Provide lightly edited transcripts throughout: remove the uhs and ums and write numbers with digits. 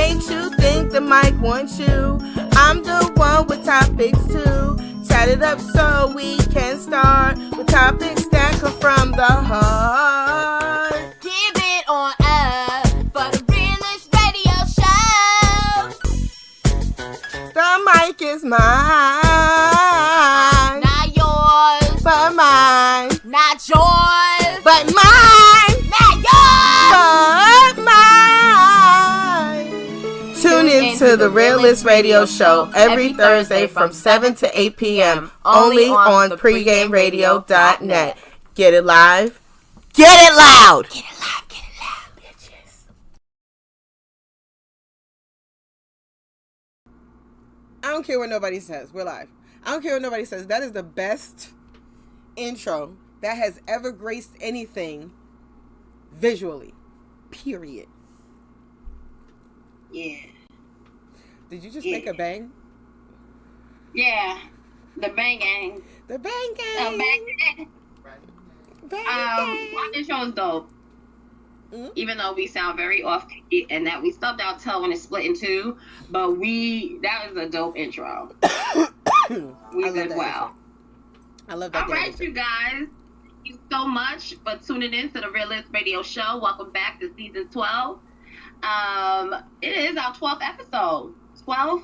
makes you think the mic wants you? I'm the one with topics too. Chat it up so we can start with topics that come from the heart. Give it on up for the realest radio show. The mic is mine. Not yours. But mine. Not yours. But mine. Not yours. But mine. Tune in to the Realist Radio Show every Thursday from 7 to 8 p.m. only on pregameradio.net. Get it live. Get it loud. Get it live. Get it loud, bitches. I don't care what nobody says. We're live. I don't care what nobody says. That is the best intro that has ever graced anything visually. Period. Yeah. Did you just make a bang? Yeah. The bang gang. The bang gang. Bang gang. Bang My intro is dope. Mm-hmm. Even though we sound very off key and that we stubbed our toe when it's split in two, but that was a dope intro. We did well. I love that. All right, you guys. Thank you so much for tuning in to the Realist Radio Show. Welcome back to season 12. It is our 12th episode. 12?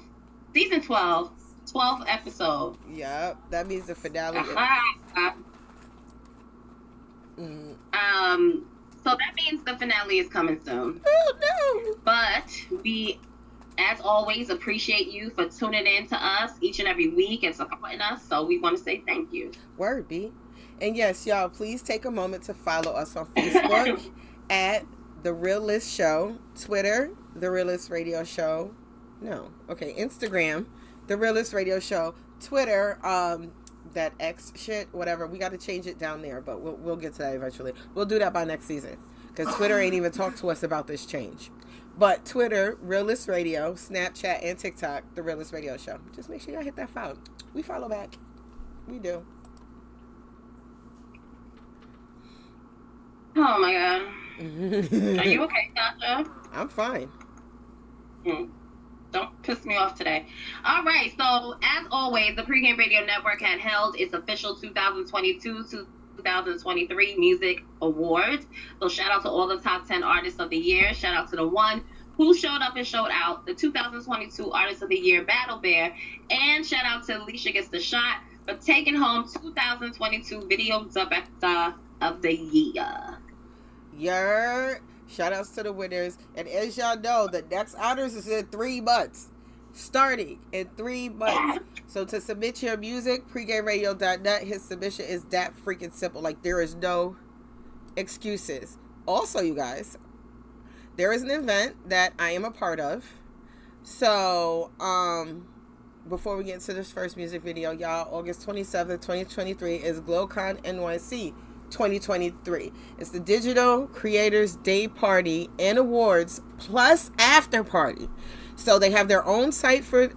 Season 12. 12th episode. Yep, that means the finale. So that means the finale is coming soon. Oh, no. But we, as always, appreciate you for tuning in to us each and every week and supporting us. So we want to say thank you. Word, B. And yes, y'all, please take a moment to follow us on Facebook at The Realist Show, Twitter, The Realist Radio Show. No. Okay, Instagram, The Realist Radio Show, Twitter, that X shit, whatever. We got to change it down there, but we'll get to that eventually. We'll do that by next season because Twitter ain't even talked to us about this change. But Twitter, Realist Radio, Snapchat, and TikTok, The Realist Radio Show. Just make sure y'all hit that follow. We follow back. We do. Oh my God. Are you okay, Tasha? I'm fine. Don't piss me off today. All right. So, as always, the Pregame Radio Network had held its official 2022-2023 Music Awards. So, shout out to all the top 10 artists of the year. Shout out to the one who showed up and showed out, the 2022 Artist of the Year, Battle Bear. And shout out to Alicia Gets the Shot for taking home 2022 Video Director of the Year. Shout outs to the winners. And as y'all know, the next honors is in 3 months. Starting in 3 months. So to submit your music, pregameradio.net, his submission is that freaking simple. Like, there is no excuses. Also, you guys, there is an event that I am a part of. So, before we get into this first music video, y'all, August 27th, 2023 is GlowCon NYC 2023. It's the Digital Creators Day Party and Awards plus after party. So they have their own site for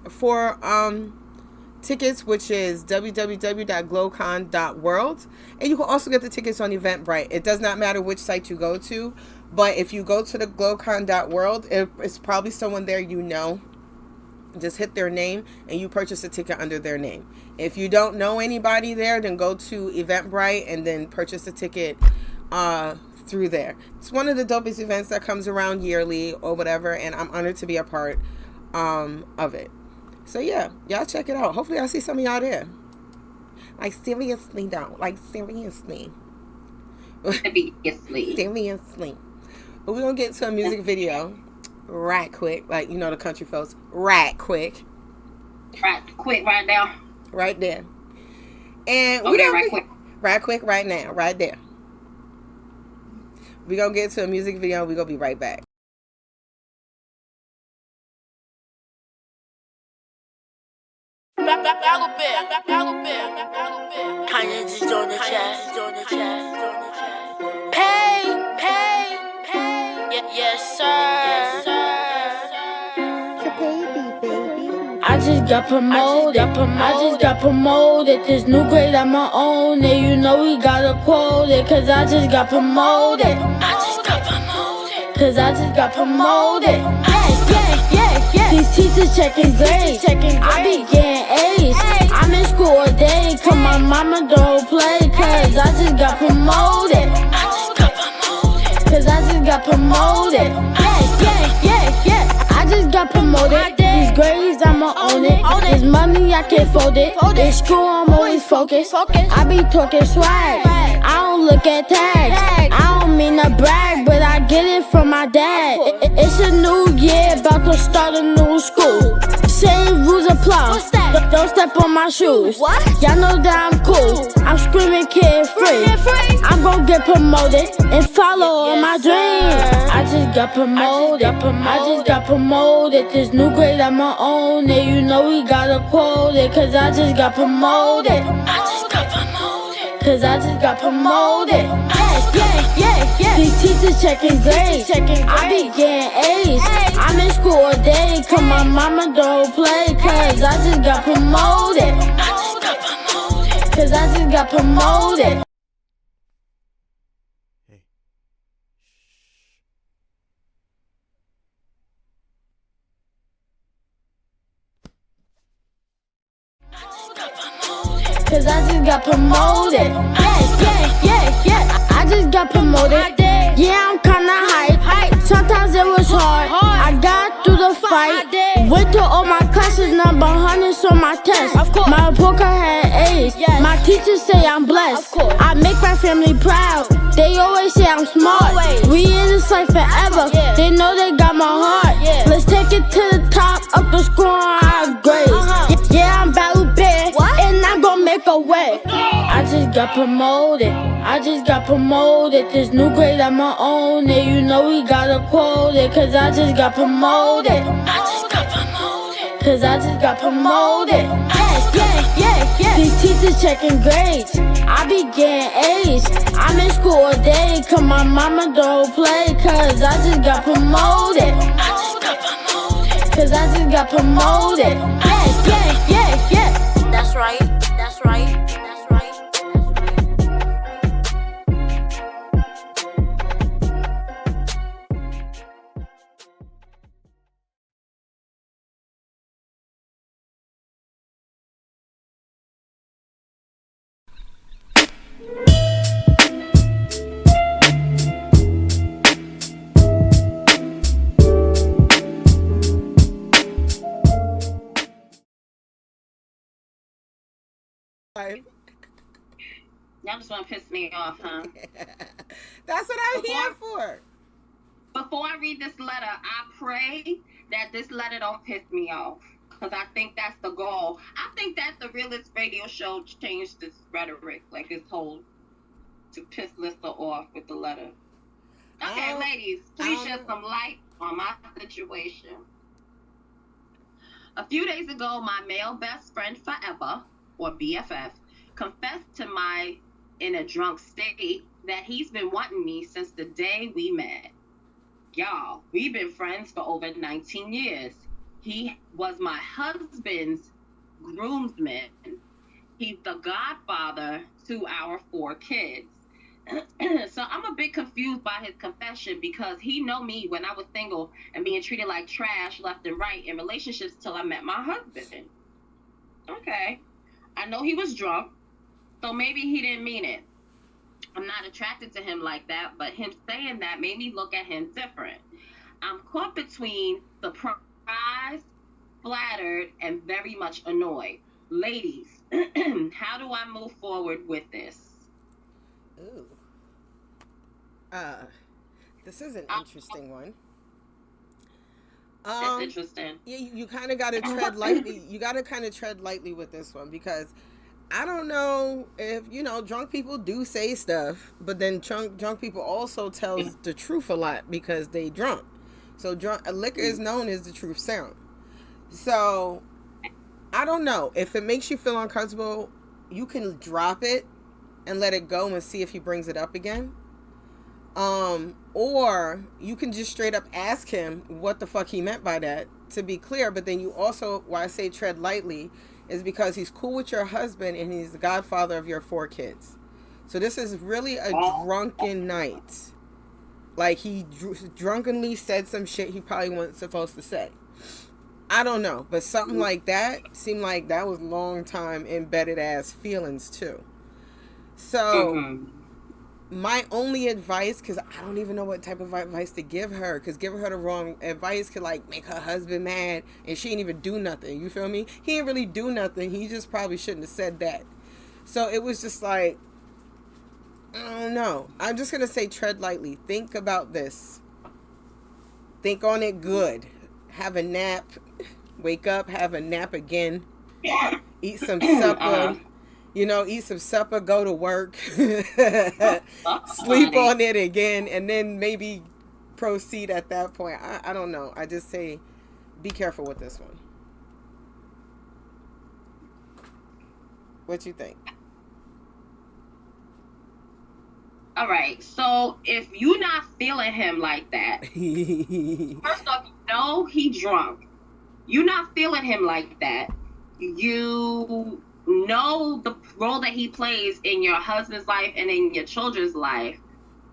tickets, which is www.glowcon.world, and you can also get the tickets on Eventbrite. It does not matter which site you go to, but if you go to the glowcon.world, it's probably someone there you know. Just hit their name and you purchase a ticket under their name. If you don't know anybody there, then go to Eventbrite and then purchase a ticket through there. It's one of the dopest events that comes around yearly or whatever, and I'm honored to be a part of it. So yeah, y'all check it out. Hopefully I'll see some of y'all there. Like, seriously though. Like, seriously. Seriously. But we're gonna get to a music video right quick, like, you know, the country folks, right quick right now, right there, and okay, right quick right now, right there. We're gonna get to a music video. We're gonna be right back. Kanye just joined the chat. Pay. Yes, sir. I just got promoted. This new grade on my own. And you know we gotta quote it. Cause I just got promoted. Cause I just got promoted. Yeah. teachers checking grades. I be getting A's. I'm in school all day, cause my mama don't play. Cause I just got promoted. Cause I just got promoted. Yeah. I just got promoted. These grades, I'ma own it. This money, I can't fold it. In school, I'm always focused. I be talking swag. I don't look at tags. I don't mean to brag, but I get it from my dad. It's a new year, about to start a new school. Same rules apply. Don't step on my shoes. Y'all know that I'm cool. I'm screaming kid free. I'm gon' get promoted and follow all my dreams. I just got promoted. I just got promoted. This new grade, I'ma own it. You know we gotta quote it. Cause I just got promoted. Cause I just got promoted. Yeah. These teachers checking grades. I be getting A's. I'm in school all day, cause my mama don't play. Cause I just got promoted. Cause I just got promoted. Cause I just got promoted. Yeah. I just got promoted. Yeah, I'm kinda hype. Sometimes it was hard. I got through the fight. Went through all my classes, number hundreds on my test. My report card had A's. My teachers say I'm blessed. I make my family proud. They always say I'm smart. We in this life forever. They know they got my heart. Let's take it to the top, up the score on our grades. Yeah, I'm battle big, and I'm gon' make a way. I just got promoted. I just got promoted. This new grade, I'ma own it. You know we gotta quote it. Cause I just got promoted. Cause I just got promoted. Yeah. These teachers checking grades. I be getting A's. I'm in school all day, cause my mama don't play. Cause I just got promoted. Cause I just got promoted. Yeah. That's right. Y'all just want to piss me off, huh? That's what I'm here for. Before I read this letter, I pray that this letter don't piss me off. Because I think that's the goal. I think that the realest radio show changed its rhetoric, like its whole, to piss Lissa off with the letter. Okay, ladies, please shed some light on my situation. A few days ago, my male best friend forever, or BFF, confessed to my, in a drunk state, that he's been wanting me since the day we met. Y'all, we've been friends for over 19 years. He was my husband's groomsman. He's the godfather to our 4 kids. So I'm a bit confused by his confession because he know me when I was single and being treated like trash left and right in relationships till I met my husband. Okay. I know he was drunk, so maybe he didn't mean it. I'm not attracted to him like that, but him saying that made me look at him different. I'm caught between surprised, flattered, and very much annoyed. Ladies, how do I move forward with this? Ooh. This is an interesting one. That's interesting. You kind of got to tread lightly. You got to kind of tread lightly with this one because I don't know if, drunk people do say stuff, but then drunk people also tells the truth a lot because they drunk. So liquor is known as the truth sound. So I don't know. If it makes you feel uncomfortable, you can drop it and let it go and see if he brings it up again. Or you can just straight up ask him what the fuck he meant by that, to be clear. But then you also, why I say tread lightly, is because he's cool with your husband and he's the godfather of your 4 kids. So this is really a drunken night. Like he drunkenly said some shit he probably wasn't supposed to say. I don't know, but something like that seemed like that was long time embedded ass feelings too. So my only advice, because I don't even know what type of advice to give her, because giving her the wrong advice could like make her husband mad, and she didn't even do nothing. You feel me? He didn't really do nothing. He just probably shouldn't have said that. So it was just like, I don't know. I'm just gonna say tread lightly. Think about this. Think on it good. Have a nap. Wake up. Have a nap again. Eat some supper. You know, eat some supper, go to work, sleep on it again, and then maybe proceed at that point. I don't know. I just say be careful with this one. What you think? All right. So if you're not feeling him like that, first off, you know he drunk. You're not feeling him like that. You know the role that he plays in your husband's life and in your children's life.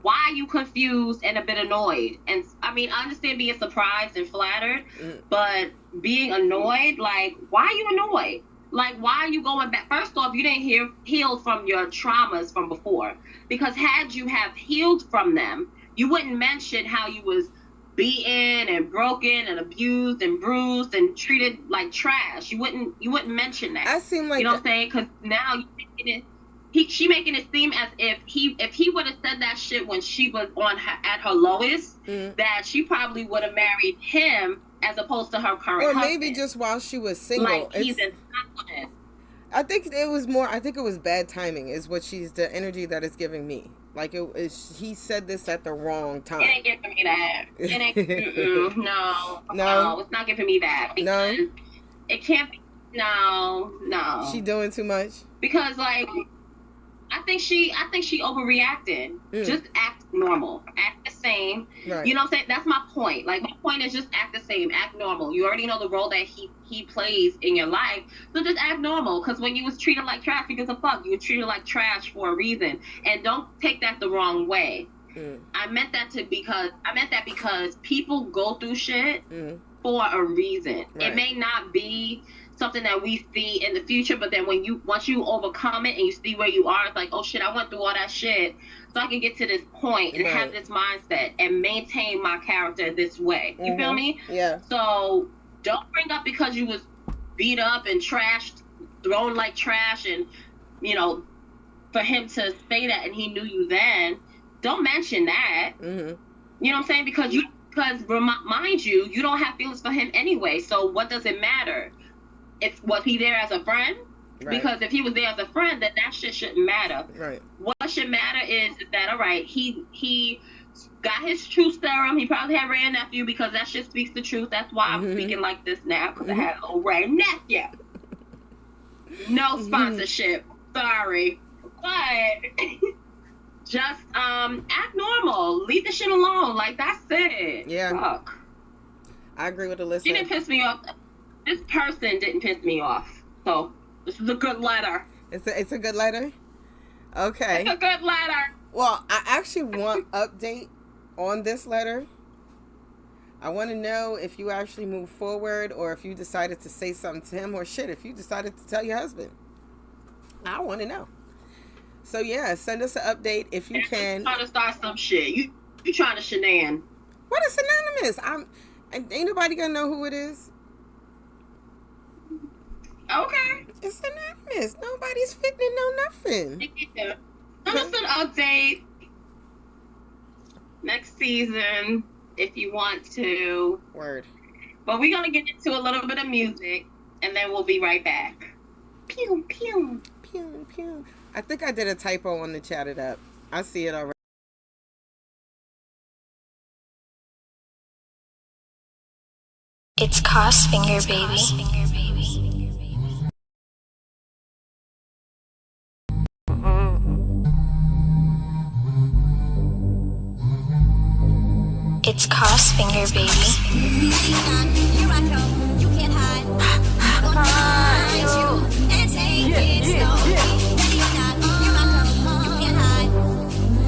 Why are you confused and a bit annoyed? And I mean, I understand being surprised and flattered, but being annoyed, like, why are you annoyed? Like, why are you going back? First off, you didn't heal from your traumas from before, because had you have healed from them, you wouldn't mention how you was beaten and broken and abused and bruised and treated like trash. You wouldn't mention that. I seem like, you know what I'm saying? Because now she making it seem as if he would have said that shit when she was at her lowest, that she probably would have married him as opposed to her current husband. Or maybe just while she was single. Like he's incompetent. I think it was bad timing is what the energy that it's giving me. Like he said this at the wrong time. It ain't giving me that. It ain't. No, it's not giving me that. No, it can't be. No. She doing too much. Because like, I think she overreacted. Just act normal. Act the same. Right. You know what I'm saying? That's my point. Like, my point is just act the same. Act normal. You already know the role that he plays in your life. So just act normal. Because when you was treated like trash, because of fuck, you were treated like trash for a reason. And don't take that the wrong way. I meant that because people go through shit for a reason. Right. It may not be something that we see in the future, but then once you overcome it and you see where you are, it's like, oh shit, I went through all that shit so I can get to this point and have this mindset and maintain my character this way. You feel me? Yeah. So don't bring up because you was beat up and trashed, thrown like trash, and you know, for him to say that and he knew you then, don't mention that. You know what I'm saying? Because mind you, you don't have feelings for him anyway, so what does it matter? Was he there as a friend? Right. Because if he was there as a friend, then that shit shouldn't matter. Right. What should matter is that, all right, he got his truth serum. He probably had Ray nephew because that shit speaks the truth. That's why I'm speaking like this now, because I had old Ray nephew. No sponsorship. Sorry. But just act normal. Leave the shit alone. Like, that's it. Yeah. Fuck. I agree with Alyssa. She didn't piss me off. This person didn't piss me off. So, this is a good letter. It's a good letter? Okay. It's a good letter. Well, I actually want update on this letter. I want to know if you actually moved forward or if you decided to say something to him, or shit, if you decided to tell your husband. I want to know. So, yeah, send us an update if you can. You trying to start some shit. You trying to shenan. What is anonymous? Ain't nobody going to know who it is. Okay. It's anonymous. Nobody's fitting to know nothing. Send us an update next season if you want to. Word. But we're going to get into a little bit of music, and then we'll be right back. Pew, pew. Pew, pew. I think I did a typo on the Chat It Up. I see it already. It's Cost Finger, baby. It's Cost Finger, baby. Here I come, you can't hide. Gonna find you and take it slowly. Ready or not, here I come, you can't hide.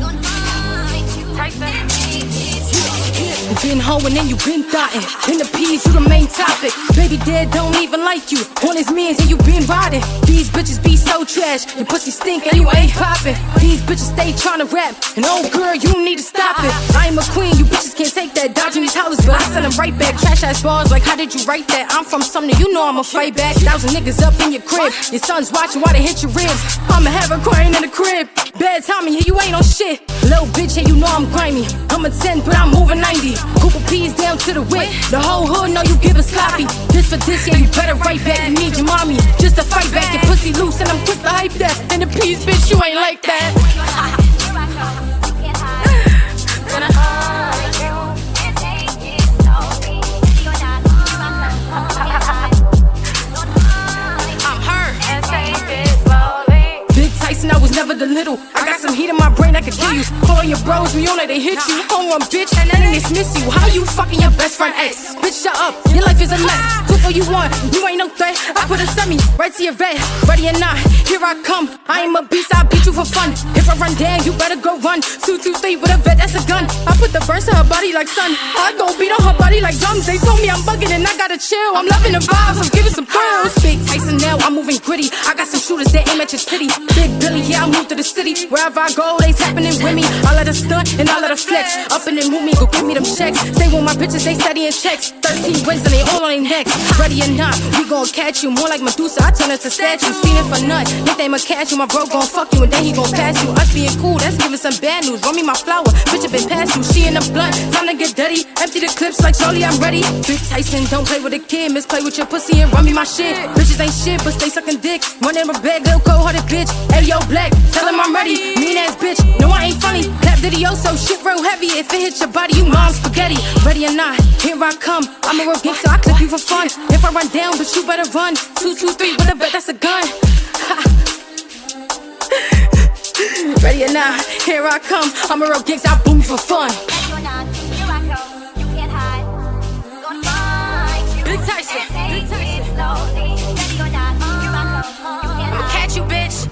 Gonna find you and take it slowly. Been hoe and then you been thottin'. In the peas, you the main topic. Baby dad don't even like you. On his mans and you been riding. These bitches be so trash. Your pussy stink and you ain't poppin'. These bitches stay tryna rap. And oh girl, you need to stop it. I am a queen, you bitches can't take that. Dodging these howlers, but I send them right back. Trash ass bars, like how did you write that? I'm from Sumner, you know I'ma fight back. 1,000 niggas up in your crib. Your son's watching while they hit your ribs. I'ma have her crying in the crib. Bad timing, yeah, you ain't on shit. Little bitch, yeah, you know I'm grimy. I'm a 10, but I'm moving 90. Cooper P's down to the whip. The whole hood know you giving sloppy. This for this, yeah, you better write back. You need your mommy just to fight back. Your pussy loose and I'm quick to hype that. And the P's, bitch, you ain't like that. I was never the little. I got some heat in my brain that could kill you. Call your bros, we on it, they hit you. Home run, bitch, and then they dismiss you. How you fucking your best friend ex? Bitch, shut up, your life is a mess. Do what you want, you ain't no threat. I put a semi right to your vet. Ready or not, here I come. I am a beast, I beat you for fun. If I run down, you better go run. 2, 2, 3 with a vet, that's a gun. I put the burst to her body like sun. I go beat on her body like drums. They told me I'm bugging and I gotta chill. I'm loving the vibes, I'm giving some thrills. Big Tyson now, I'm moving gritty. I got some shooters that aim at your city. Big Billy, yeah, I moved to the city. Wherever I go, they's happening with me. I let her stunt and I let her flex. Up and then move me, go give me them checks. Stay with my bitches, they steady in checks. 13 wins and they all on their necks. Ready or not, we gon' catch you. More like Medusa, I turn her to statues. Feeding for nut, think they ma catch you. My bro gon' fuck you and then he gon' pass you. Us being cool, that's giving some bad news. Run me my flower, bitch, I been past you. She in the blunt, time to get dirty. Empty the clips like Charlie, I'm ready. Big Tyson, don't play with a kid. Misplay with your pussy and run me my shit. Bitches ain't shit, but stay sucking dick. Running my bag, little cold-hearted bitch. Ayo, black, tell him I'm ready. Mean ass bitch, no I ain't funny. Clap videoso, shit real heavy. If it hits your body, you mom's spaghetti. Ready or not, here I come. I'm a real gangster, I clip you for fun. If I run down, but you better run. 2, 2, 3 with a vet, that's a gun. Ready or not, here I come. I'm a real gangster, I boom for fun. Big Tyson, Big Tyson. I'ma catch you, bitch.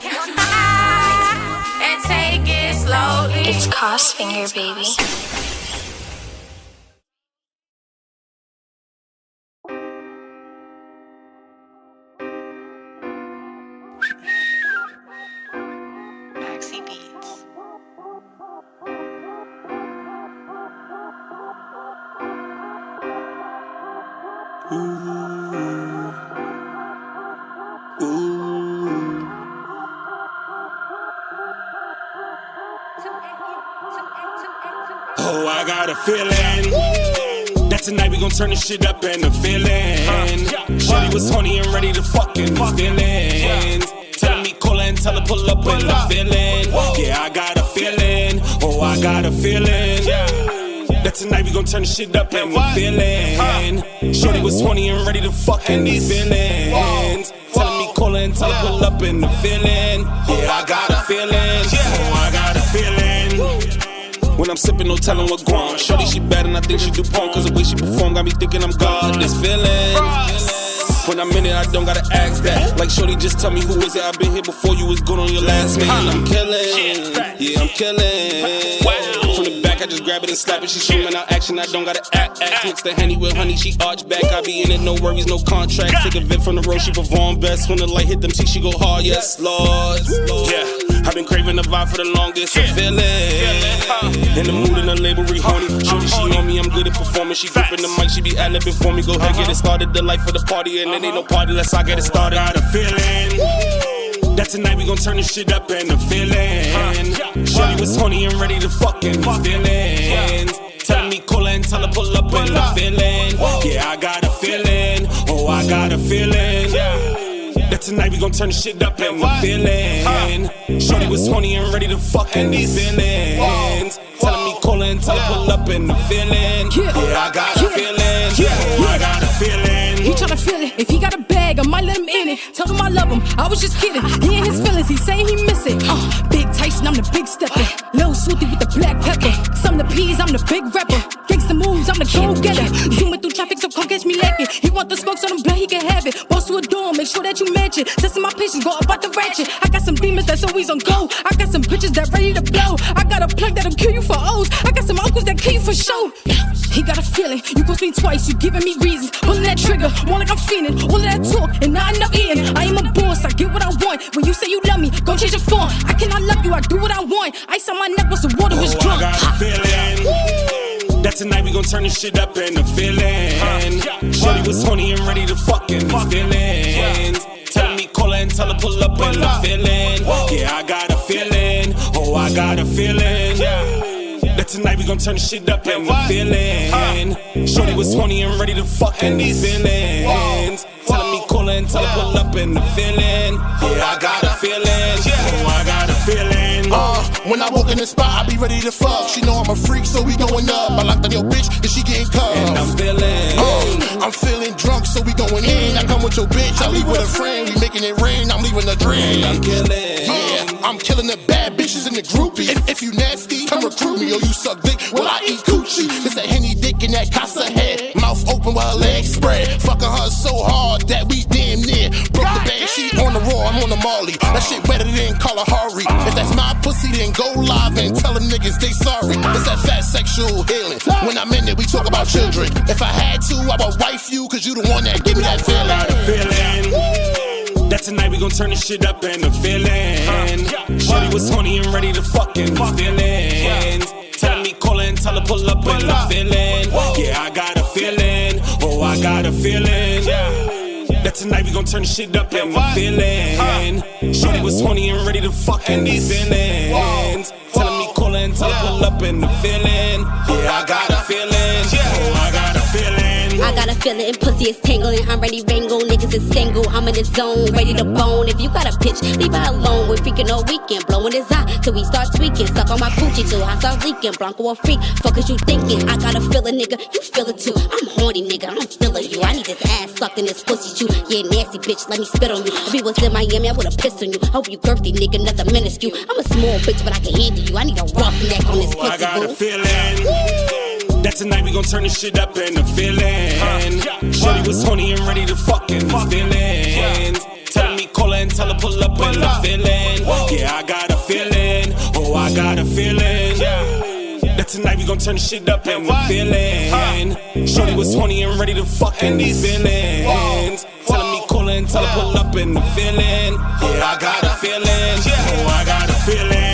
And take it slowly. It's Cost Finger, baby. Oh, I got a feeling that tonight we gon' turn this shit up and the feeling. Shorty was horny and ready to fuck in these feelings. Telling me call her and tell her pull up in the feeling. Yeah, I got a feeling. Oh, I got a feeling that tonight we gon' turn this shit up and the feeling. Shorty was horny and ready to fuck in these feelings. Telling me call her and tell her pull up in the feeling. Yeah, I got a feeling. Oh, I got a feeling. When I'm sipping, no telling what going. Shorty, she bad and I think she do porn. Cause the way she perform got me thinking I'm God. This feeling. When I'm in it, I don't gotta ask that. Like Shorty, just tell me who is it. I've been here before you was good on your last man. I'm killing. Yeah, I'm killing. From the back, I just grab it and slap it. She showing out action, I don't gotta act. Mix the Henny with honey, she arch back. I be in it, no worries, no contract. Take a vid from the road, she perform best. When the light hit them teeth, she go hard, yes, Lord. Yeah, I've been craving the vibe for the longest. I feel it. In the mood and the label re-horny. Shorty, she on me, I'm good at performing. She gripping the mic, she be ad-libbing for me. Go ahead, get it started, the life of the party. And then ain't no party unless I get it started. Got a feeling that tonight we gon' turn this shit up and the feeling. Shorty was horny and ready to fuck in these feelings. Telling me call her and tell her pull up in the feeling. Yeah, I got a feeling. Oh, I got a feeling that tonight we gon' turn this shit up and the feeling. Shorty was horny and ready to fuck in these feelings. Telling me call her and tell her pull up in the feeling. Yeah, I got a feeling. Yeah, I got a feeling. He tryna feel it. If he got a bag, I might let him in it. Told him I love him, I was just kidding. He in his feelings, he saying he miss it. Big Tyson, I'm the big stepper. Lil Swooty with the black pepper. Some the peas, I'm the big rapper. Gangsta moves, I'm the go-getter. Zooming through traffic, so come catch me lacking. He want the smoke, so I'm glad he can have it. Boss to a dorm, make sure that you mention. Testing my patience, go about the ratchet. I got some demons that's always on go. I got some bitches that ready to blow. I got a plug that'll kill you for O's. I got some uncles that kill you for show. He got a feeling, you gon' me twice, you giving me reasons. Pulling that trigger, more like I'm feeling. All of that talk, and not enough eating. I am a boss, I get what I want. When you say you love me, go change your form. I cannot love you, I do what I want. Ice on my neck once the water was drunk. I got a feeling that tonight we gon' turn this shit up in the feeling. Shorty was horny and ready to fucking feelings. Telling me call her and tell her pull up in the feeling. Yeah, I got a feeling. Oh, I got a feeling. That tonight we gon' turn this shit up in the feeling. Shorty was horny and ready to fucking these feelings. Telling me call her and tell her pull up in the feeling. Yeah, I got a feeling. Oh, I got a feeling. When I walk in the spot, I be ready to fuck. She know I'm a freak, so we going up. I locked on your bitch, and she getting cuffed. And I'm feeling drunk, so we going in. I come with your bitch, I leave with a friend. We making it rain, I'm leaving the drain. I'm killing. I'm killing the bad bitches and the groupies. If you nasty, come recruit me. Or you suck dick, well I eat coochie. It's that Henny dick in that casa head. Mouth open while her legs spread. Fucking her so hard that we damn near broke the bed. She on the raw, I'm on the Molly. That shit wetter than Kalahari. If that's my pussy, then go live and tell them niggas they sorry. It's that fat sexual healing. When I'm in it, we talk about children. If I had to, I would wife you, cause you the one that give me that feeling. I got a feeling that tonight we gon' turn this shit up in the feeling. Shorty was horny and ready to fucking feelings. Telling me call her and tell her pull up in the feeling. Yeah, I got a feeling. Oh, I got a feeling. That tonight we gon' turn this shit up in the feeling. Shorty was horny and ready to fucking these feelings. Telling me call her and tell her pull up in the feeling. Yeah, I got a feeling. Oh, I got a feeling. I got a feeling and pussy is tingling. I'm ready wrangle, niggas is single. I'm in the zone, ready to bone. If you got a bitch, leave her alone. We're freaking all weekend, blowing his eye till we start tweaking. Stuck on my coochie till I start leaking. Blanco a freak, fuck is you thinking? I got a feeling, nigga, you feel it too. I'm horny, nigga, I'm feeling you. I need this ass sucked in this pussy chew. Yeah, nasty bitch, let me spit on you. If we was in Miami, I would've pissed on you. Hope you girthy, nigga, nothing minuscule. I'm a small bitch, but I can handle you. I need a rough neck on this pussy, I got boo. a feeling that tonight we gon' turn this shit up in the feeling. Shorty was horny and ready to fucking feelings. Telling me call her and tell her pull up in the feeling. Yeah, I got a feeling. Oh, I got a feeling. That tonight we gon' turn this shit up in the feeling. Shorty was horny and ready to fucking these feelings. Telling me call her and tell her pull up in the feeling. Yeah, I got a feeling. Oh, I got a feeling.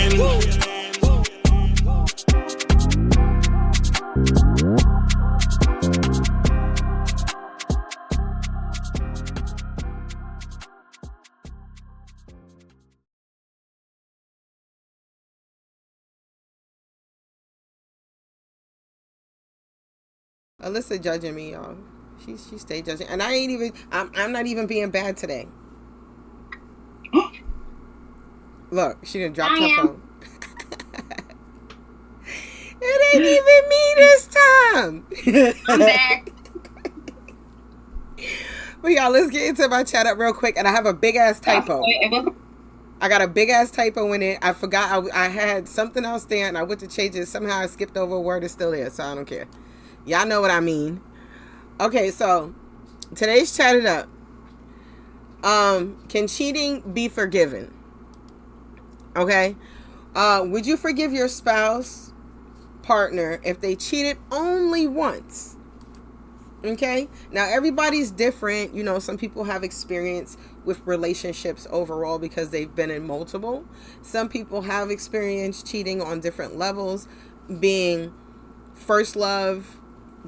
Alyssa judging me, y'all. She stay judging, and I ain't even. I'm not even being bad today. Look, she done dropped her phone. It ain't even me this time. I'm back. But y'all, let's get into my chat up real quick, and I have a big ass typo. I got a big ass typo in it. I forgot I had something else there, and I went to change it. Somehow I skipped over a word. It's still there, so I don't care. Y'all know what I mean. Okay, so today's chatted up. Can cheating be forgiven? Okay. Would you forgive your spouse, partner, if they cheated only once? Okay. Now everybody's different. You know, some people have experience with relationships overall because they've been in multiple. Some people have experienced cheating on different levels, being first love,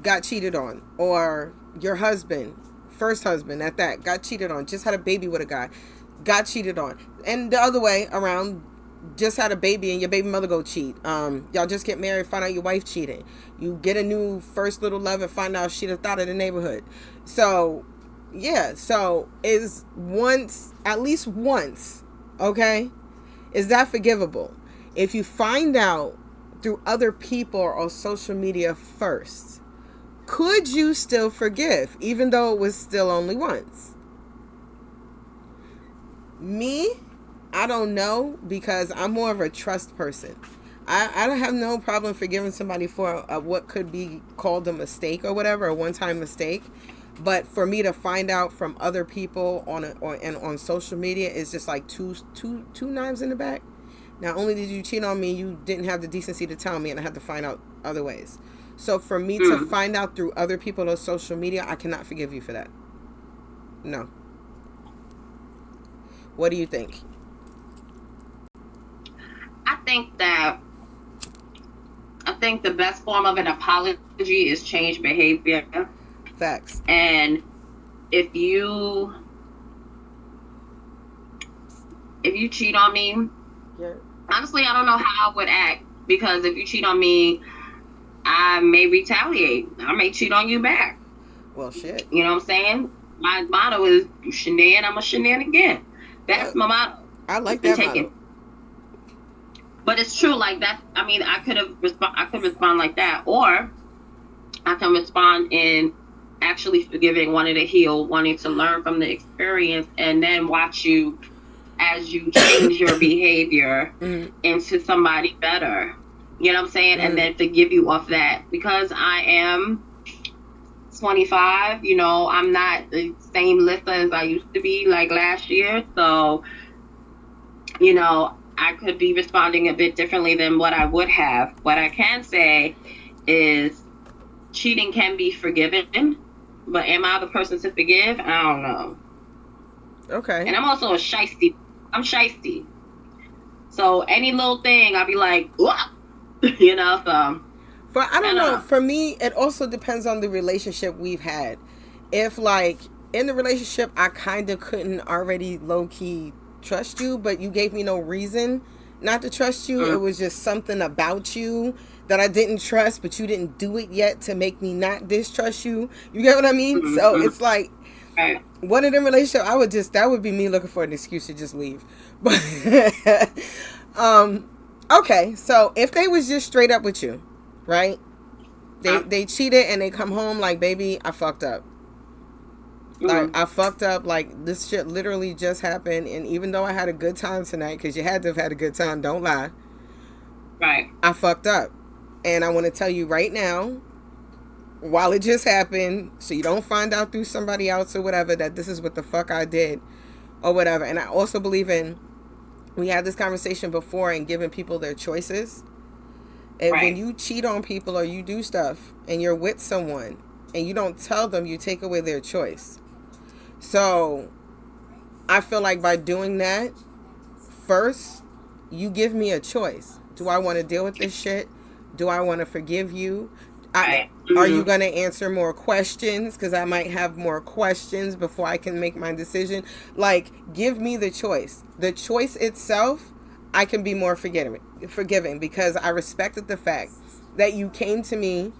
got cheated on, or your husband, first husband at that, got cheated on, just had a baby with a guy, got cheated on, and the other way around, just had a baby and your baby mother go cheat. Y'all just get married, find out your wife cheated. You get a new first little love and find out she the thought of the neighborhood. So yeah, so is once, at least once, okay, is that forgivable? If you find out through other people or on social media first, could you still forgive, even though it was still only once? Me, I don't know, because I'm more of a trust person. I don't have no problem forgiving somebody for what could be called a mistake or whatever, a one-time mistake. But for me to find out from other people on social media is just like two knives in the back. Not only did you cheat on me, you didn't have the decency to tell me, and I had to find out other ways. So for me to find out through other people on social media, I cannot forgive you for that. No. What do you think? I think the best form of an apology is change behavior. Facts. And if you cheat on me, honestly, I don't know how I would act, because if you cheat on me, I may retaliate. I may cheat on you back. Well, shit. You know what I'm saying? My motto is, you shenan, I'm a shenan again. That's my motto. I like that motto. But it's true, like that. I mean, I could respond like that, or I can respond in actually forgiving, wanting to heal, wanting to learn from the experience, and then watch you as you change your behavior into somebody better. You know what I'm saying? And then forgive you off that, because I am 25. You know, I'm not the same Alyssa as I used to be like last year. So, you know, I could be responding a bit differently than what I would have. What I can say is cheating can be forgiven, but am I the person to forgive? I don't know. Okay. And I'm also a shiesty. I'm shiesty. So any little thing, I'll be like, whoa. You know, so. But I don't know. For me, it also depends on the relationship we've had. If, like, in the relationship, I kind of couldn't already low-key trust you, but you gave me no reason not to trust you. It was just something about you that I didn't trust, but you didn't do it yet to make me not distrust you. You get what I mean? So it's like, one of them relationships, that would be me looking for an excuse to just leave. But okay, so if they was just straight up with you, right? They cheated and they come home like, baby, I fucked up. Like, I fucked up. Like, this shit literally just happened. And even though I had a good time tonight, because you had to have had a good time, don't lie. Right. I fucked up. And I want to tell you right now, while it just happened, so you don't find out through somebody else or whatever, that this is what the fuck I did or whatever. And I also believe in, we had this conversation before, in giving people their choices. And when you cheat on people or you do stuff and you're with someone and you don't tell them, you take away their choice. So I feel like by doing that, first, you give me a choice. Do I want to deal with this shit? Do I want to forgive you? Are you going to answer more questions? Because I might have more questions before I can make my decision. Like, give me the choice. The choice itself, I can be more forgiving because I respected the fact that you came to me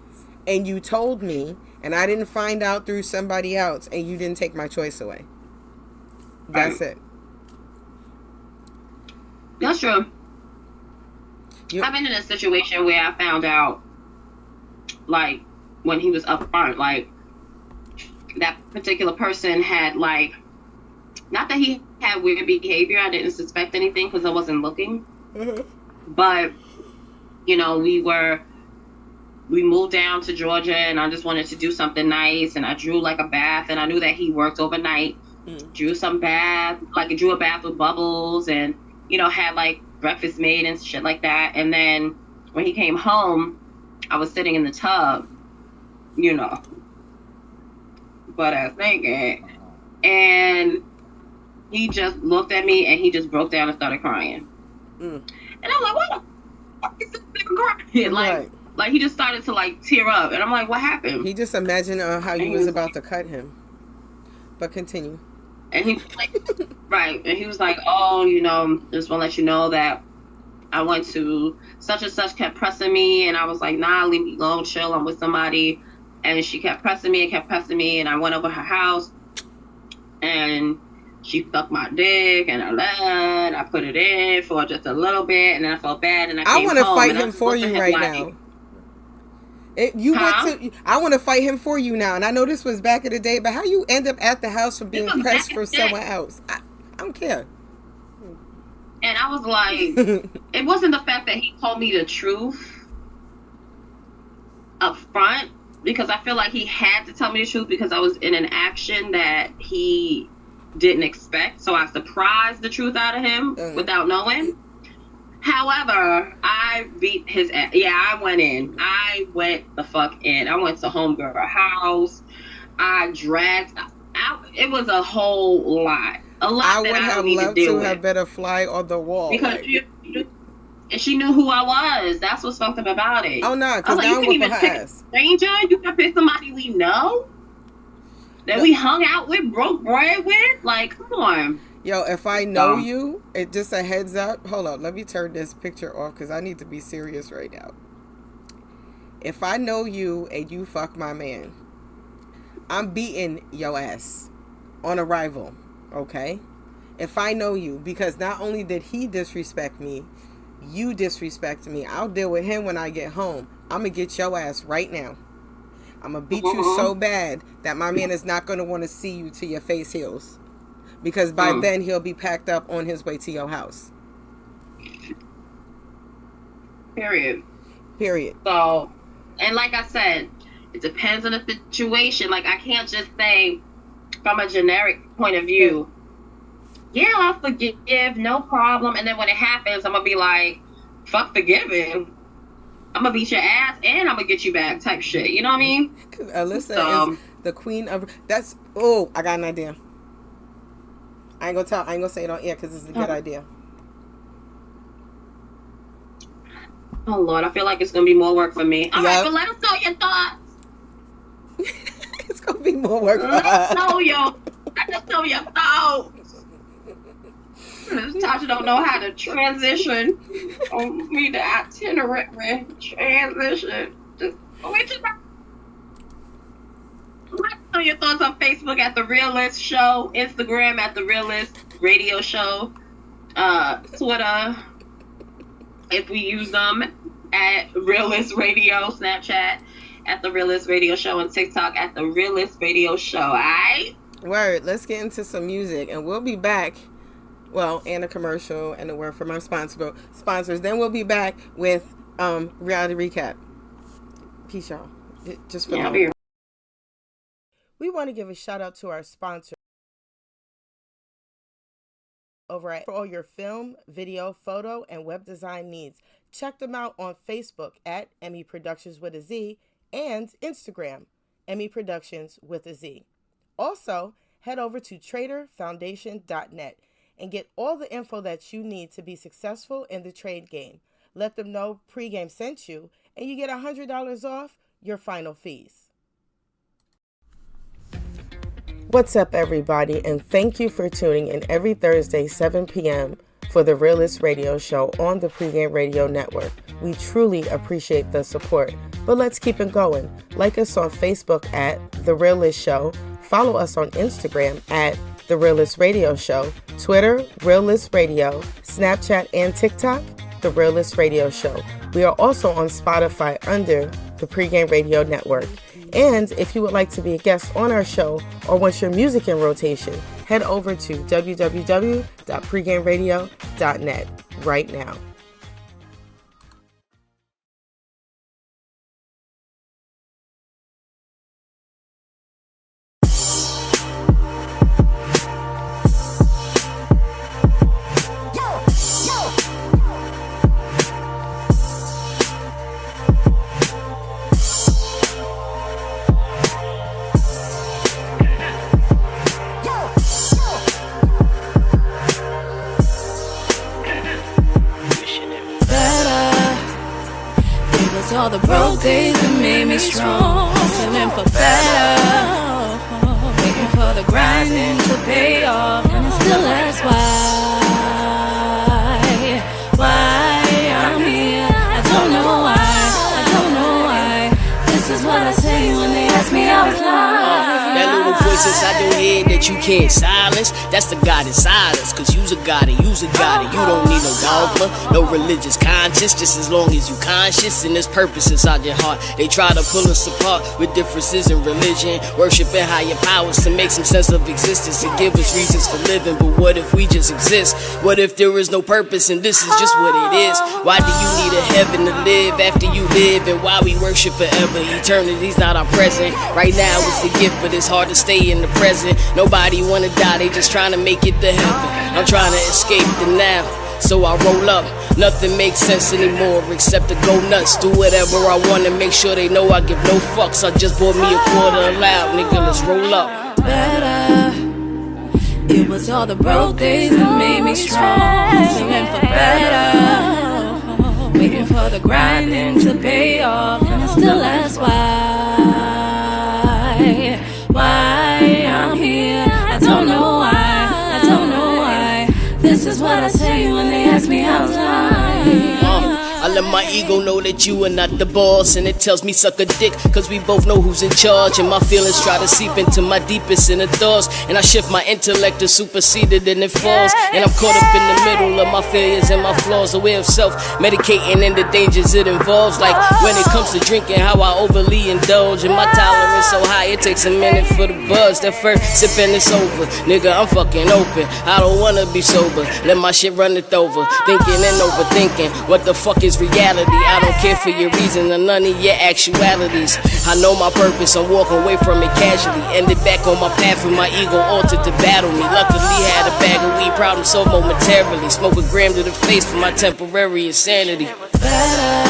and you told me, and I didn't find out through somebody else, and you didn't take my choice away. That's it. That's true. I've been in a situation where I found out, like, when he was up front, like, that particular person had, like, not that he had weird behavior, I didn't suspect anything because I wasn't looking, but, you know, we moved down to Georgia, and I just wanted to do something nice, and I drew, like, a bath, and I knew that he worked overnight, drew a bath with bubbles, and, you know, had, like, breakfast made and shit like that. And then when he came home, I was sitting in the tub, you know, butt ass naked, and he just looked at me and he just broke down and started crying. And I'm like, what the fuck is this nigga crying? Like he just started to, like, tear up, and I'm like, what happened? He just imagined how you was about to cut him. But continue. And he was like, and he was like, oh, you know, just want to let you know that I went to such and such, kept pressing me, and I was like, nah, leave me alone, chill, I'm with somebody. And she kept pressing me, and I went over her house, and she sucked my dick, and I put it in for just a little bit, and then I felt bad, and I want to fight him for you right now. I want to fight him for you now, and I know this was back in the day, but how you end up at the house for being pressed for someone else? I don't care. And I was like, it wasn't the fact that he told me the truth up front, because I feel like he had to tell me the truth because I was in an action that he didn't expect. So I surprised the truth out of him without knowing. However, I beat his ass. Yeah, I went in. I went the fuck in. I went to homegirl house. I dragged out. It was a whole lot. A lot I that would I have don't need to loved deal to with. have been a fly on the wall. Because she knew who I was. That's what's fucked up about it. Oh, no, because like, now you I'm can with even her pick ass. a stranger. You can pick somebody we know. That we hung out with, broke bread with. Like, come on. Yo, if I know you, it just a heads up. Hold on, let me turn this picture off because I need to be serious right now. If I know you and you fuck my man, I'm beating your ass on arrival, okay? If I know you, because not only did he disrespect me, you disrespect me. I'll deal with him when I get home. I'm going to get your ass right now. I'm going to beat you so bad that my man is not going to want to see you till your face heals. Because by then, he'll be packed up on his way to your house. Period. So, and like I said, it depends on the situation. Like, I can't just say from a generic point of view, yeah, I'll forgive, no problem. And then when it happens, I'm going to be like, fuck forgiving. I'm going to beat your ass and I'm going to get you back type shit. You know what I mean? Alyssa is the queen of... That's... Oh, I got an idea. I ain't gonna say it on air because it's a good idea. Oh, Lord, I feel like it's going to be more work for me. All right, but let us know your thoughts. It's going to be more work for Let us. us know your thoughts. Tasha don't know how to transition on me, the itinerary transition. Just let know your thoughts on Facebook at The Realist Show, Instagram at The Realist Radio Show, Twitter, if we use them, at Realist Radio, Snapchat at The Realist Radio Show, and TikTok at The Realist Radio Show. Alright? Word. Let's get into some music, and we'll be back. Well, and a commercial and a word from our sponsors. Then we'll be back with reality recap. Peace, y'all. Just for now. We want to give a shout out to our sponsor over at for all your film, video, photo, and web design needs. Check them out on Facebook at Emmy Productions with a Z and Instagram, Emmy Productions with a Z. Also, head over to traderfoundation.net and get all the info that you need to be successful in the trade game. Let them know Pregame sent you, and you get $100 off your final fees. What's up, everybody, and thank you for tuning in every Thursday, 7 p.m. for The Realist Radio Show on the Pregame Radio Network. We truly appreciate the support, but let's keep it going. Like us on Facebook at The Realist Show, follow us on Instagram at The Realist Radio Show, Twitter, Realist Radio, Snapchat, and TikTok, The Realist Radio Show. We are also on Spotify under the Pregame Radio Network. And if you would like to be a guest on our show or want your music in rotation, head over to www.pregameradio.net right now. All the broke days that made me strong, hustling for better, waiting for the grinding to pay off, and I still ask why I'm here. I don't know why. This is what I say when they ask me how it's like. That little voice inside your head that that you can't silence. That's the God inside us, cause you's a God and you's a God, and you don't need no dogma, no religious conscience, just as long as you conscious and there's purpose inside your heart. They try to pull us apart with differences in religion, worshiping higher powers to make some sense of existence, to give us reasons for living. But what if we just exist? What if there is no purpose and this is just what it is? Why do you need a heaven to live after you live, and why we worship forever? Eternity's not our present. Right now it's the gift, but it's hard to stay in the present. Nobody wanna die, they just trying to make it to heaven. I'm trying to escape the now, so I roll up. Nothing makes sense anymore except to go nuts. Do whatever I want to make sure they know I give no fucks. I just bought me a quarter loud, nigga, let's roll up. Better. It was all the broke days that made me strong. Hustling for better. Waiting for the grinding to pay off. And I still ask why I'm here. I don't know why. This is what I say when they ask me how's life. I let my ego know that you are not the boss, and it tells me suck a dick, cause we both know who's in charge. And my feelings try to seep into my deepest inner thoughts, and I shift my intellect to supersede it and it falls. And I'm caught up in the middle of my failures and my flaws, a way of self-medicating and the dangers it involves. Like when it comes to drinking, how I overly indulge, and my tolerance so high it takes a minute for the buzz. That first sipping it's over, nigga, I'm fucking open. I don't wanna be sober, let my shit run it over. Thinking and overthinking, what the fuck is reality? I don't care for your reason or none of your actualities. I know my purpose, I'm walking away from it casually. Ended back on my path with my ego altered to battle me. Luckily had a bag of weed, problem solved momentarily. Smoke a gram to the face for my temporary insanity. Better.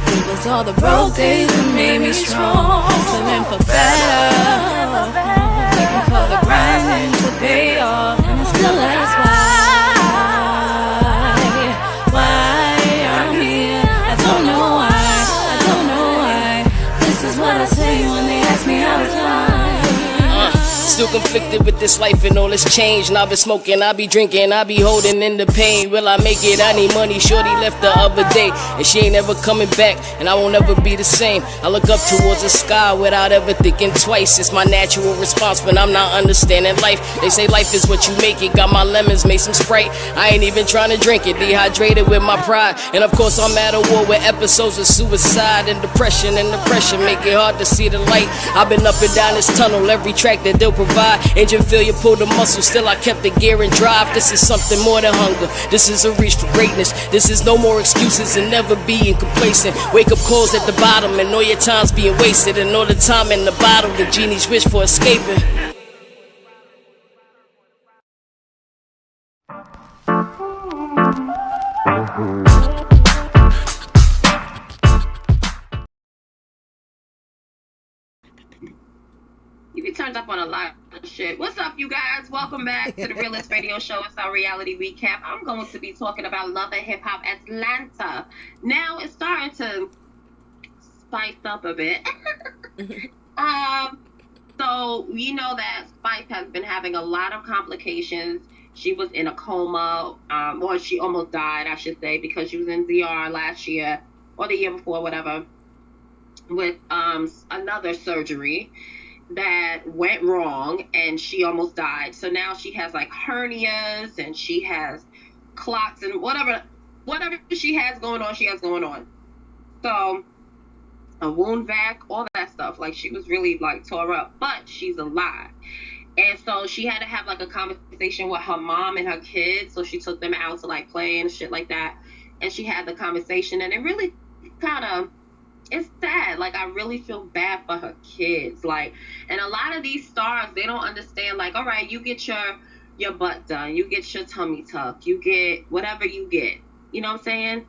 It was all the broke days that made me strong. Hustling for better. Waiting for the grinding to pay off. And I still ask why I'm here. I don't know why. This is what I say when they ask me how it's like. Still conflicted with this life and all this change. And I've been smoking, I be drinking, I be holding in the pain. Will I make it? I need money. Shorty left the other day, and she ain't ever coming back, and I won't ever be the same. I look up towards the sky without ever thinking twice. It's my natural response when I'm not understanding life. They say life is what you make it. Got my lemons, made some Sprite. I ain't even trying to drink it. Dehydrated with my pride. And of course I'm at a war with episodes of suicide and depression. And depression make it hard to see the light. I've been up and down this tunnel, every track that they'll provide. Engine failure pulled the muscle, still I kept the gear and drive. This is something more than hunger. This is a reach for greatness. This is no more excuses and never being complacent. Wake up calls at the bottom, and all your time's being wasted. And all the time in the bottle, the genie's wish for escaping. You be turned up on a lot of shit. What's up, you guys? Welcome back to the Realist Radio Show. It's our reality recap. I'm going to be talking about Love and Hip Hop Atlanta. Now it's starting to spice up a bit. So you know that Spice has been having a lot of complications. She was in a coma, or she almost died, I should say, because she was in DR last year or the year before, whatever, with another surgery that went wrong, and she almost died. So now she has like hernias, and she has clots, and whatever she has going on, So a wound vac, all that stuff. Like, she was really like tore up, but she's alive. And so she had to have like a conversation with her mom and her kids. So she took them out to like play and shit like that. And she had the conversation, and it really kind of, it's sad. Like, I really feel bad for her kids. Like, and a lot of these stars, they don't understand, like, all right, you get your butt done, you get your tummy tucked, you get whatever you get, you know what I'm saying?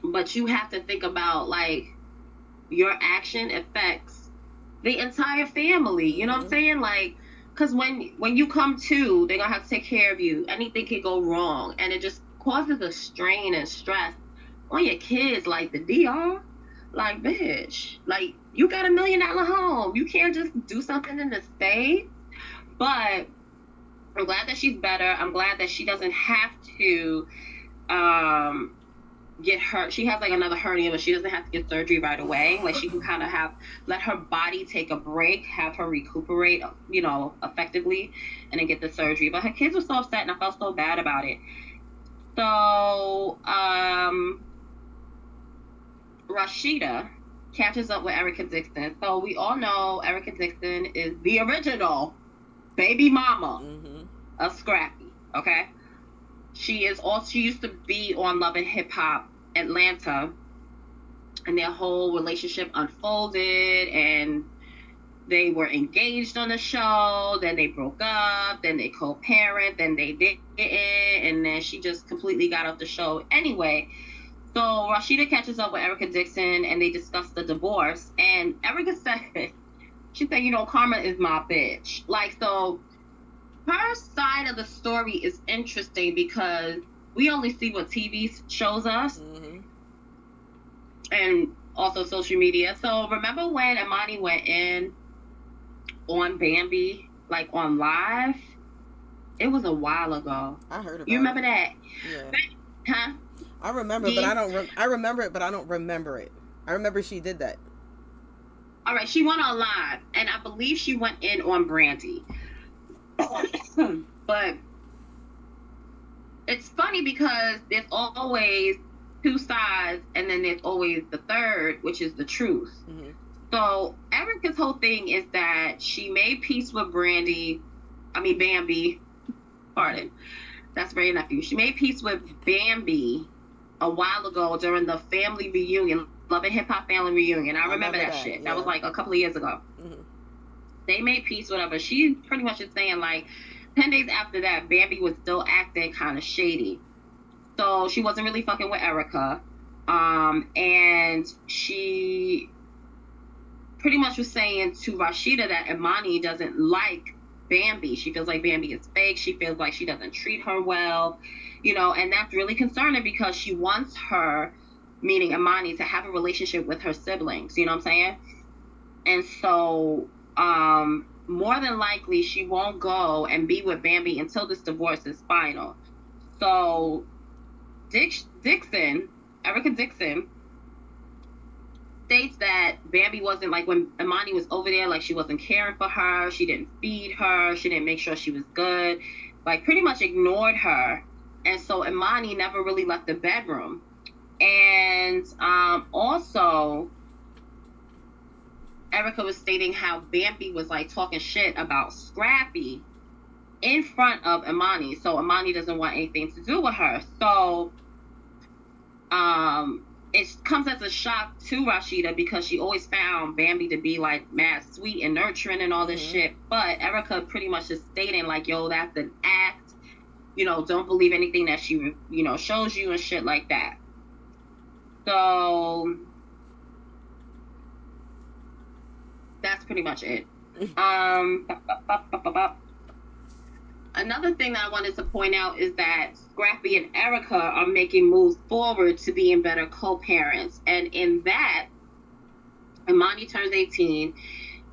But you have to think about, like, your action affects the entire family, you know what I'm saying? Like, because when you come to, they're gonna have to take care of you. Anything can go wrong, and it just causes a strain and stress on your kids. Like, the DR, like, bitch, like, you got $1 million home, you can't just do something in the States. But I'm glad that she's better. I'm glad that she doesn't have to get her, she has like another hernia, but she doesn't have to get surgery right away. Like she can kind of let her body take a break, have her recuperate, you know, effectively, and then get the surgery. But her kids were so upset, and I felt so bad about it. So Rashida catches up with Erica Dixon. So we all know Erica Dixon is the original baby mama of Scrappy. Okay, she used to be on Love and Hip Hop Atlanta, and their whole relationship unfolded, and they were engaged on the show, then they broke up, then they co-parent, then they didn't, and then she just completely got off the show anyway. So Rashida catches up with Erica Dixon, and they discuss the divorce, and Erica said, she said, you know, Karma is my bitch. Like, so her side of the story is interesting because we only see what TV shows us, and also social media. So remember when Imani went in on Bambi, like on live? It was a while ago. I heard about You remember it. that? Yeah. Huh? I remember, but I don't. I remember it, but I don't remember it. I remember she did that. All right, she went on live, and I believe she went in on Brandy. But it's funny because there's always two sides, and then there's always the third, which is the truth. So Erica's whole thing is that she made peace with Bambi. Pardon. That's very nephew. She made peace with Bambi a while ago during the family reunion, Love and Hip Hop family reunion. I remember that shit. Yeah. That was like a couple of years ago. They made peace, whatever. She pretty much is saying like 10 days after that, Bambi was still acting kind of shady. So she wasn't really fucking with Erica. And she pretty much was saying to Rashida that Imani doesn't like Bambi. She feels like Bambi is fake. She feels like she doesn't treat her well, you know, and that's really concerning because she wants her, meaning Imani, to have a relationship with her siblings, you know what I'm saying? And so more than likely she won't go and be with Bambi until this divorce is final. So Erica Dixon states that Bambi wasn't, like, when Imani was over there, like, she wasn't caring for her, she didn't feed her, she didn't make sure she was good, like, pretty much ignored her. And so Imani never really left the bedroom. And also Erica was stating how Bambi was like talking shit about Scrappy in front of Imani. So Imani doesn't want anything to do with her. So it comes as a shock to Rashida because she always found Bambi to be like mad sweet and nurturing and all this shit. But Erica pretty much is stating like, yo, that's an act. You know, don't believe anything that she, you know, shows you and shit like that. So that's pretty much it. Another thing that I wanted to point out is that Scrappy and Erica are making moves forward to being better co-parents. And in that, Imani turns 18.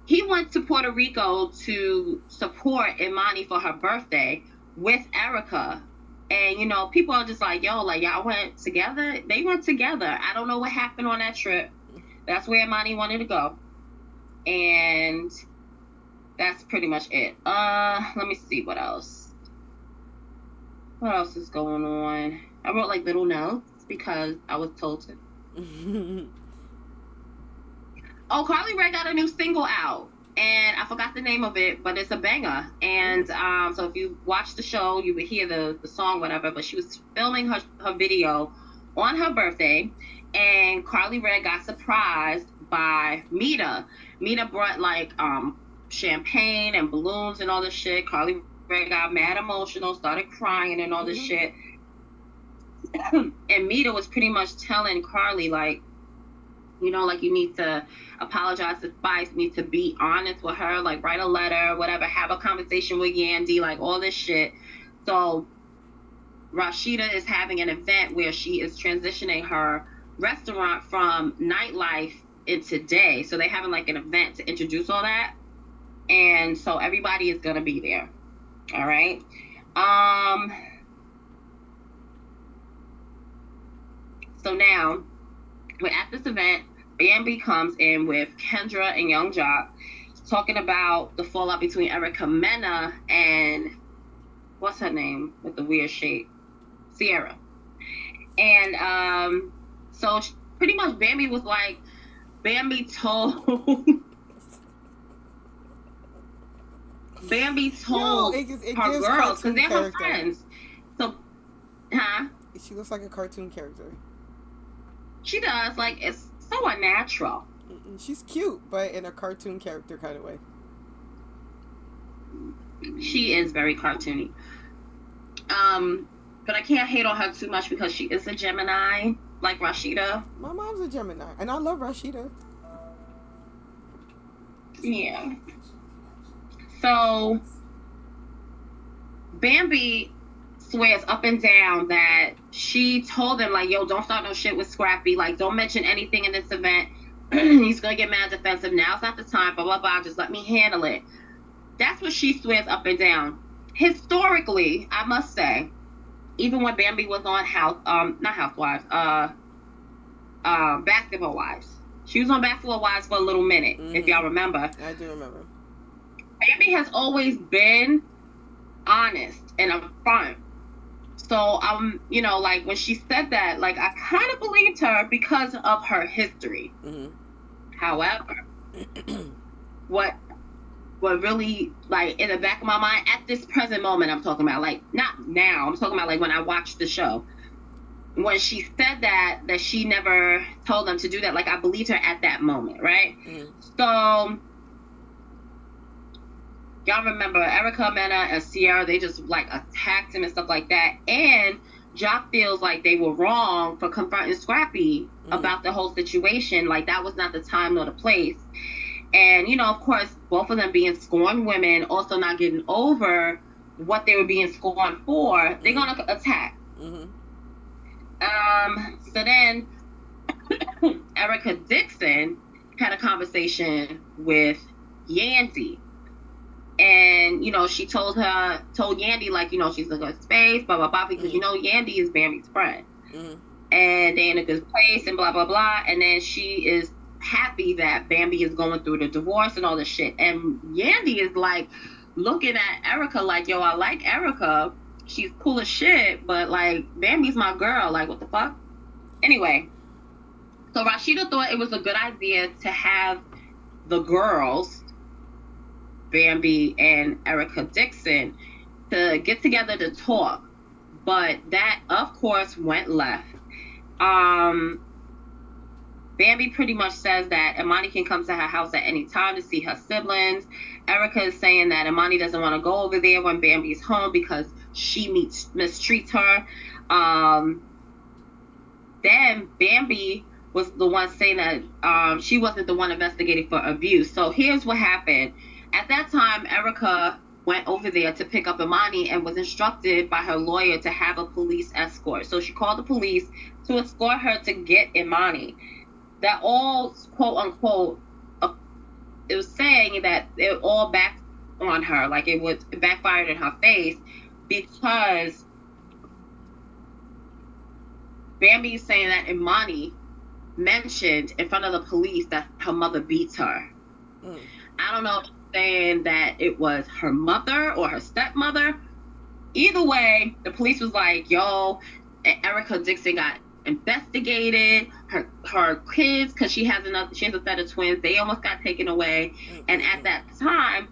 He went to Puerto Rico to support Imani for her birthday with Erica. And, you know, people are just like, yo, like, y'all went together? They went together. I don't know what happened on that trip. That's where Imani wanted to go. And that's pretty much it. Let me see what else. What else is going on? I wrote like little notes because I was told to. Oh, Carly Rae got a new single out, and I forgot the name of it, but it's a banger. And so if you watch the show, you would hear the song, whatever. But she was filming her video on her birthday, and Carly Rae got surprised by Mita. Mita brought like champagne and balloons and all this shit. Carly Rae got mad emotional, started crying and all this shit. And Mita was pretty much telling Carly, like, you know, like, you need to apologize to Spice, need to be honest with her, like, write a letter, whatever, have a conversation with Yandy, like, all this shit. So Rashida is having an event where she is transitioning her restaurant from nightlife into day. So they're having, like, an event to introduce all that. And so everybody is going to be there. All right. So now, we're at this event. Bambi comes in with Kendra and Young Jock, talking about the fallout between Erica Mena and what's her name with the weird shape, Sierra. And so pretty much Bambi was like, Bambi told Yo, it her gives girls, because they're her character. friends. So, huh? She looks like a cartoon character. She does. Like, it's so unnatural. She's cute, but in a cartoon character kind of way. She is very cartoony. But I can't hate on her too much because she is a Gemini, like Rashida. My mom's a Gemini, and I love Rashida. Yeah. So, Bambi swears up and down that she told them, like, yo, don't start no shit with Scrappy. Like, don't mention anything in this event. He's going to get mad defensive. Now's not the time, blah, blah, blah. Just let me handle it. That's what she swears up and down. Historically, I must say, even when Bambi was on not Housewives, Basketball Wives. She was on Basketball Wives for a little minute, if y'all remember. I do remember. Bambi has always been honest and upfront. So, you know, like, when she said that, like, I kind of believed her because of her history. Mm-hmm. However, what really, like, in the back of my mind, at this present moment, I'm talking about, like, not now, I'm talking about, like, when I watched the show. When she said that she never told them to do that, like, I believed her at that moment, right? Mm-hmm. So, y'all remember Erica Mena and Sierra, they just, like, attacked him and stuff like that. And Jock feels like they were wrong for confronting Scrappy about the whole situation. Like, that was not the time nor the place. And, you know, of course, both of them being scorned women, also not getting over what they were being scorned for, they're going to attack. Mm-hmm. So then Erica Dixon had a conversation with Yandy. And, you know, she told Yandy, like, you know, she's in a good space, blah, blah, blah, because, you know, Yandy is Bambi's friend. Mm-hmm. And they're in a good place and blah, blah, blah. And then she is happy that Bambi is going through the divorce and all this shit. And Yandy is, like, looking at Erica like, yo, I like Erica. She's cool as shit, but, like, Bambi's my girl. Like, what the fuck? Anyway, so Rashida thought it was a good idea to have the girls, Bambi and Erica Dixon, to get together to talk. But that, of course, went left. Bambi pretty much says that Imani can come to her house at any time to see her siblings. Erica is saying that Imani doesn't want to go over there when Bambi's home because she mistreats her. Then Bambi was the one saying that she wasn't the one investigating for abuse. So here's what happened. At that time, Erica went over there to pick up Imani and was instructed by her lawyer to have a police escort. So she called the police to escort her to get Imani. That all, quote unquote, it was saying that it all backed on her, like it backfired in her face, because Bambi is saying that Imani mentioned in front of the police that her mother beats her. I don't know if saying that it was her mother or her stepmother. Either way, the police was like, yo, Erica Dixon got investigated, her kids, because she has a set of twins, they almost got taken away. And at that time,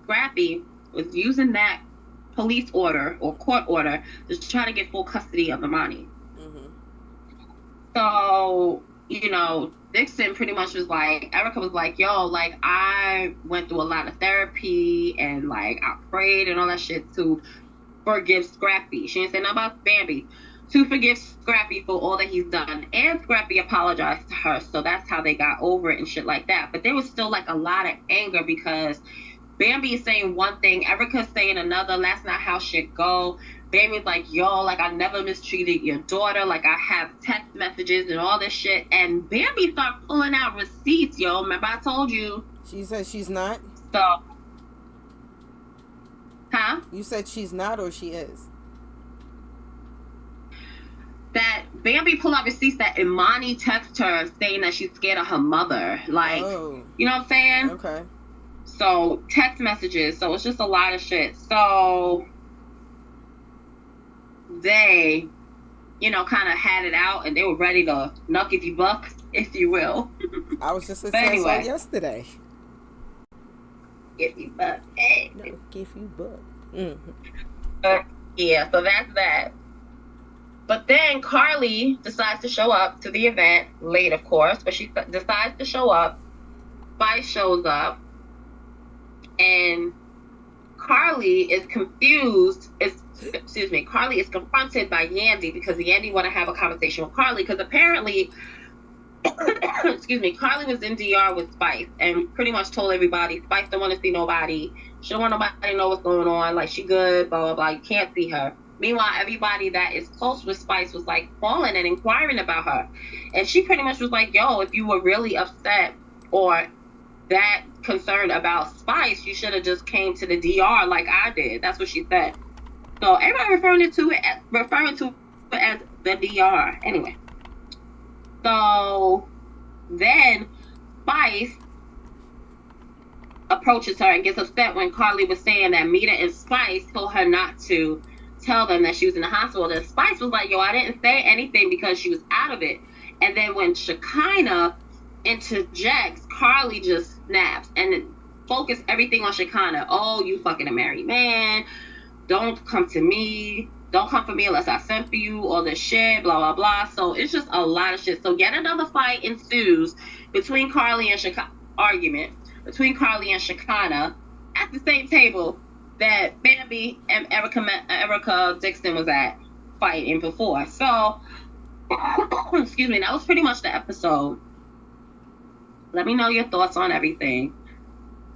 Scrappy was using that police order or court order to try to get full custody of Imani. So, you know, Dixon pretty much was like, Erica was like, yo, like, I went through a lot of therapy and, like, I prayed and all that shit to forgive Scrappy. She didn't say nothing about Bambi. To forgive Scrappy for all that he's done. And Scrappy apologized to her, so that's how they got over it and shit like that. But there was still, like, a lot of anger because Bambi is saying one thing, Erica's saying another. That's not how shit go. Bambi's like, yo, like, I never mistreated your daughter. Like, I have text messages and all this shit. And Bambi started pulling out receipts, yo. Remember I told you? She said she's not? So. Huh? You said she's not or she is? That Bambi pulled out receipts that Imani texted her saying that she's scared of her mother. Like, you know what I'm saying? Okay. So, text messages. So, it's just a lot of shit. So, they, you know, kind of had it out and they were ready to knuck if you buck, if you will. I was just listening to that yesterday. If you buck. Hey. No, if you buck. Yeah, so that's that. But then Carly decides to show up to the event, late of course, but she decides to show up. Spice shows up, and Carly is confused. Carly is confronted by Yandy because Yandy want to have a conversation with Carly because apparently, Carly was in DR with Spice and pretty much told everybody Spice don't want to see nobody. She don't want nobody to know what's going on. Like, she good, blah, blah, blah. You can't see her. Meanwhile, everybody that is close with Spice was like calling and inquiring about her. And she pretty much was like, yo, if you were really upset or that concerned about Spice, you should have just came to the DR like I did. That's what she said. So everybody referring to it as the DR. Anyway. So then Spice approaches her and gets upset when Carly was saying that Mita and Spice told her not to tell them that she was in the hospital. Then Spice was like, yo, I didn't say anything because she was out of it. And then when Shekinah interjects, Carly just snaps and focus everything on Shekinah. Oh, you fucking a married man. Don't come to me. Don't come for me unless I sent for you, all this shit, blah, blah, blah. So it's just a lot of shit. So yet another fight ensues between Carly and Shekinah, argument between Carly and Shekinah at the same table that Bambi and Erica Dixon was at fighting before. So, excuse me, that was pretty much the episode. Let me know your thoughts on everything.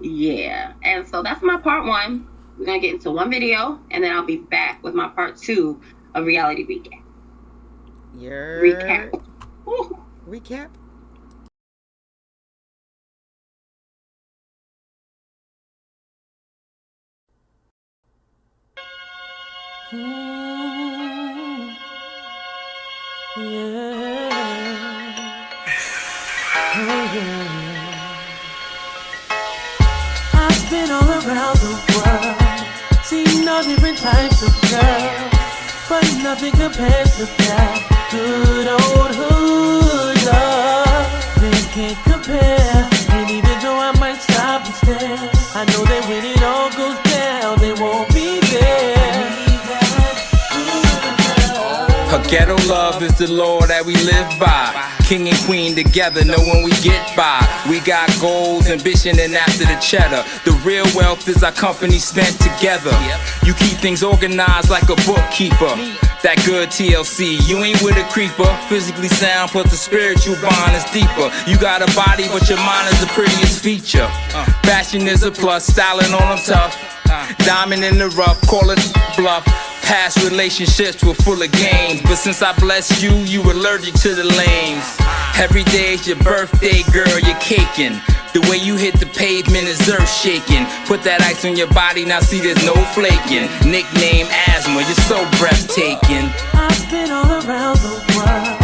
Yeah. And so that's my part one. We're going to get into one video, and then I'll be back with my part two of Reality Recap. Recap. Woo. Recap? I've been all around the world, seen all different types of girls, but nothing compares to that good old hood love. They can't compare, and even though I might stop and stare, I know that when it all goes down, they won't be there. Her ghetto love is the law that we live by. King and queen together, know when we get by. We got goals, ambition, and after the cheddar. The real wealth is our company spent together. You keep things organized like a bookkeeper. That good TLC, you ain't with a creeper. Physically sound, plus the spiritual bond is deeper. You got a body, but your mind is the prettiest feature. Fashion is a plus, styling on them tough. Diamond in the rough, call it bluff. Past relationships were full of games, but since I blessed you, you allergic to the lanes. Every day is your birthday, girl, you're caking. The way you hit the pavement is earth shaking. Put that ice on your body, now see there's no flaking. Nickname asthma, you're so breathtaking. I've been all around the world,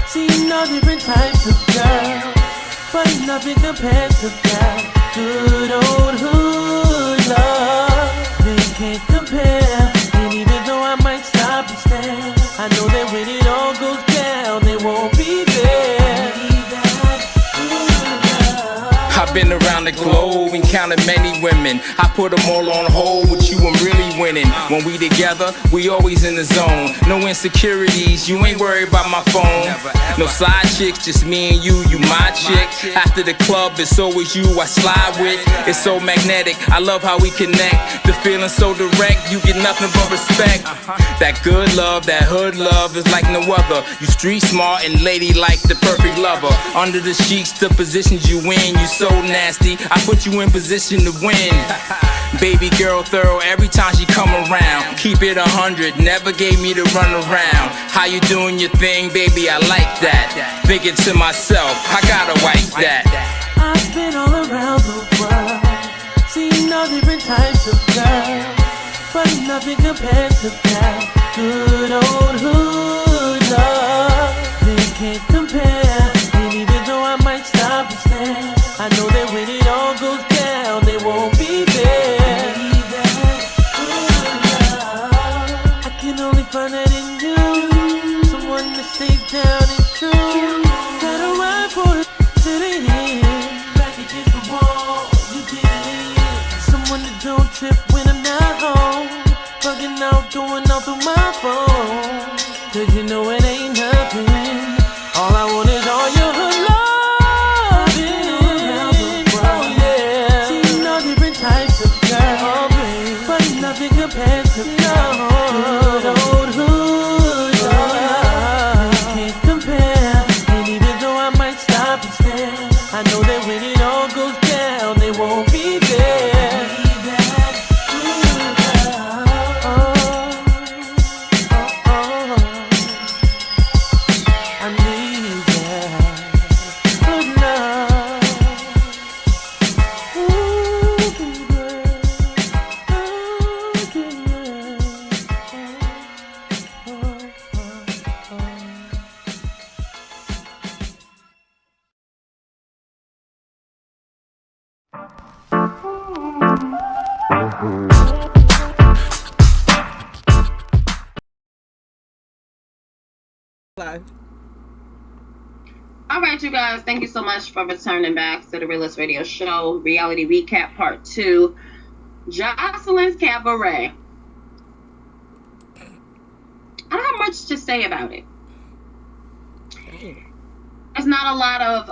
seen all different types of girls, but nothing compares to that good old hood love. They can't compare. Even though I might stop and stare, I know that when it all goes down, they won't be there. I've been around the globe, encountered many women. I put them all on hold, with you I'm really winning. When we together, we always in the zone. No insecurities, you ain't worried about my phone. No side chicks, just me and you my chick. After the club, it's always you I slide with. It's so magnetic, I love how we connect. The feeling so direct, you get nothing but respect. That good love, that hood love is like no other. You street smart and lady like the perfect lover. Under the sheets, the positions you win, you so nasty, I put you in position to win. Baby girl thorough every time she come around. Keep it 100, never gave me the run around. How you doing your thing, baby, I like that. Thinking to myself, I gotta wipe that. I've been all around the world, seen all different types of girls, but nothing compares to that good old hood love. can't compare. And even though I might stop and stare, I know that when it all goes down, they won't be there. I can only find that in you, someone that stays down and true. Gotta ride for it to the end. Back against the wall, you get it. Someone that don't trip when I'm not home. Bugging out, going out through my phone. Cause you know it ain't nothing. All I want is all your loving. Oh yeah. Seen all different types of girls, but nothing compares to good old hood love. Can't compare. And even though I might stop and stare, I know that when it all goes down, they won't be there. All right, you guys, thank you so much for returning back to the Realist Radio Show, Reality Recap Part 2, Jocelyn's Cabaret. I don't have much to say about it. There's not a lot of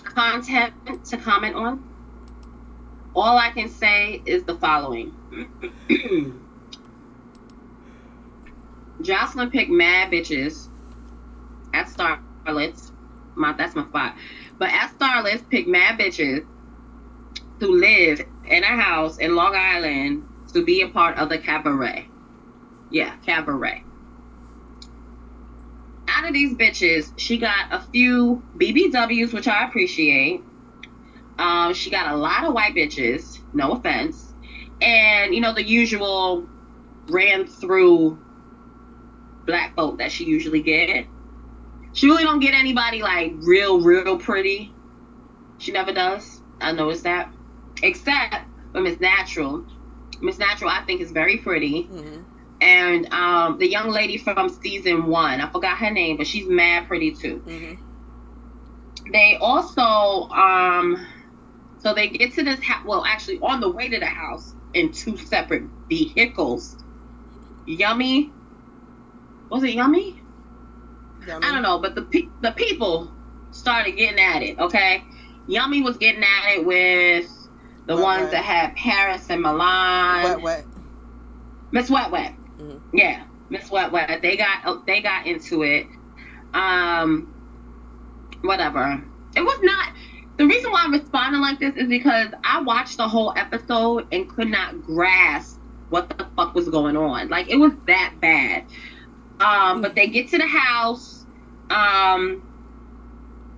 content to comment on. All I can say is the following. Jocelyn picked mad bitches at Starlets. That's my spot. But at Starlets, picked mad bitches to live in a house in Long Island to be a part of the cabaret. Yeah, cabaret. Out of these bitches, she got a few BBWs, which I appreciate. She got a lot of white bitches, no offense. And, you know, the usual ran through black folk that she usually get. She really don't get anybody like real pretty. She never does. I noticed that. Except for Miss Natural. Miss Natural, I think, is very pretty. Mm-hmm. And the young lady from season 1, I forgot her name, but she's mad pretty too. Mm-hmm. They also, so they get to this house, well, actually on the way to the house in 2 separate vehicles. Yummy. Was it Yummy? I don't know, but the people started getting at it, okay? Yummy was getting at it with the ones that had Paris and Milan. Miss Wet. Mm-hmm. Yeah, Miss Wet. They got into it. Whatever. It was not. The reason why I'm responding like this is because I watched the whole episode and could not grasp what the fuck was going on. Like, it was that bad. But they get to the house.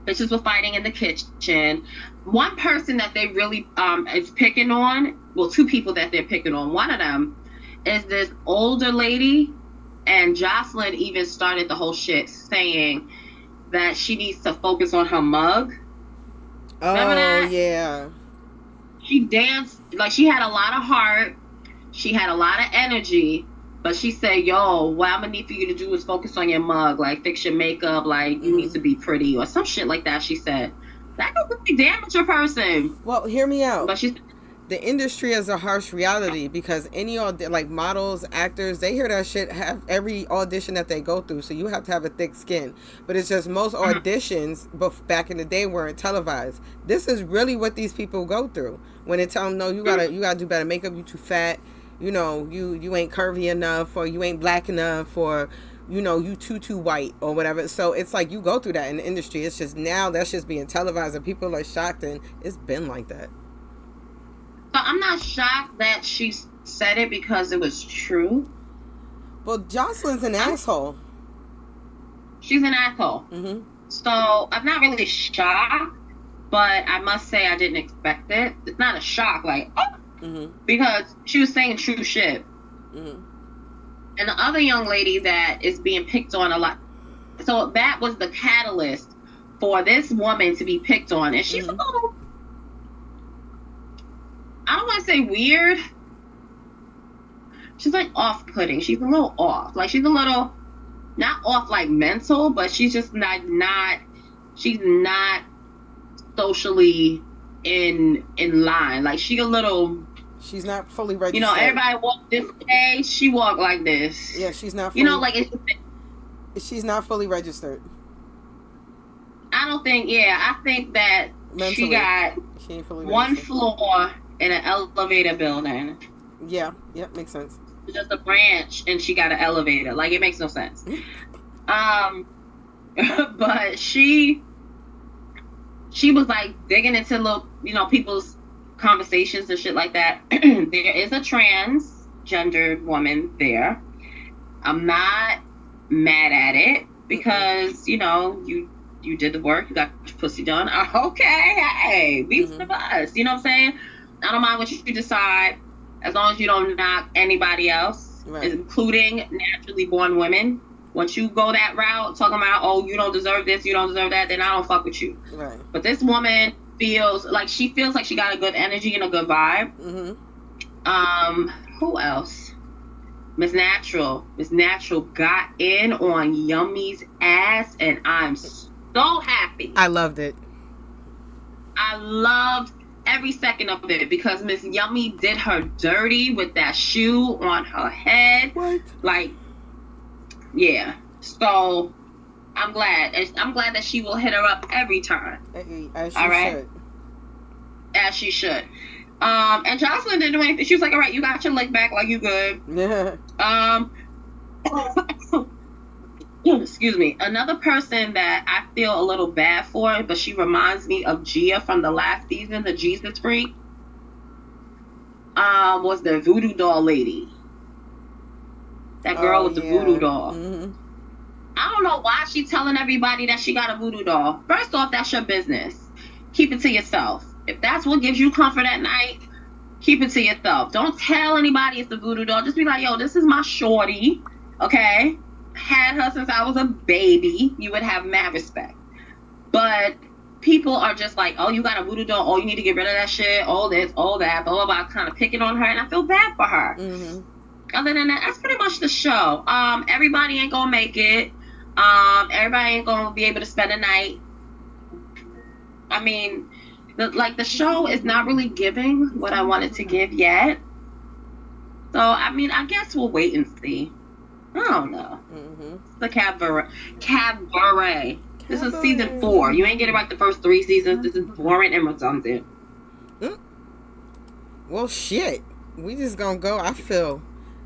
Bitches were fighting in the kitchen. One person that they really is picking on, well, 2 people that they're picking on. One of them is this older lady, and Jocelyn even started the whole shit saying that she needs to focus on her mug. Remember that? Yeah. She danced, like, she had a lot of heart. She had a lot of energy. But she said, yo, what I'm going to need for you to do is focus on your mug. Like, fix your makeup. Like, you need to be pretty. Or some shit like that, she said. That could really damage a person. Well, hear me out. But the industry is a harsh reality because any, like, models, actors, they hear that shit have every audition that they go through. So you have to have a thick skin. But it's just most auditions back in the day weren't televised. This is really what these people go through. When they tell them, no, you gotta do better makeup. You too fat. You know, you ain't curvy enough, or you ain't black enough, or, you know, you too white, or whatever. So it's like you go through that in the industry. It's just now that's just being televised and people are shocked, and it's been like that. So I'm not shocked that she said it because it was true. Well, Jocelyn's an asshole. She's an asshole. Mm-hmm. So I'm not really shocked, but I must say I didn't expect it. It's not a shock, like, oh! Mm-hmm. Because she was saying true shit. Mm-hmm. And the other young lady that is being picked on a lot, so that was the catalyst for this woman to be picked on. And she's a little, I don't want to say weird. She's like off-putting. She's a little off. Like she's a little, not off like mental, but she's just not she's not socially in line. Like she a little, she's not fully registered. You know, everybody walk this way, she walk like this. Yeah, she's not fully, you know, like she's not fully registered. I don't think, I think that mentally, she ain't fully one registered. Floor in an elevator building. Yeah, makes sense. Just a branch and she got an elevator. Like it makes no sense. But she was like digging into little, you know, people's conversations and shit like that. There is a transgendered woman there. I'm not mad at it because, you know, you did the work, you got your pussy done. Okay, hey, beats the bus. You know what I'm saying? I don't mind what you decide as long as you don't knock anybody else, right, including naturally born women. Once you go that route, talking about, oh, you don't deserve this, you don't deserve that, then I don't fuck with you. Right. But this woman feels like she got a good energy and a good vibe. Who else? Miss Natural got in on Yummy's ass, and I'm so happy. I loved it. I loved every second of it because Miss Yummy did her dirty with that shoe on her head. What? Like, yeah. So I'm glad that she will hit her up every time. As she should. As she should. And Jocelyn didn't do anything. She was like, all right, you got your lick back, like you good. Yeah. Excuse me. Another person that I feel a little bad for, but she reminds me of Gia from the last season, the Jesus Freak, was the voodoo doll lady. That girl with the voodoo doll. I don't know why she's telling everybody that she got a voodoo doll. First off, that's your business. Keep it to yourself. If that's what gives you comfort at night, keep it to yourself. Don't tell anybody it's the voodoo doll. Just be like, yo, this is my shorty. Okay? Had her since I was a baby. You would have mad respect. But people are just like, oh, you got a voodoo doll. Oh, you need to get rid of that shit. All this, all that, blah, blah, blah. Kind of picking on her. And I feel bad for her. Other than that, that's pretty much the show. Everybody ain't gonna make it. Everybody ain't gonna be able to spend a night. I mean, the show is not really giving what I wanted to give yet. So, I mean, I guess we'll wait and see. I don't know. The Cabaret. This is season 4. You ain't getting like the first 3 seasons. This is boring and redundant. Well, shit. We just gonna go. I feel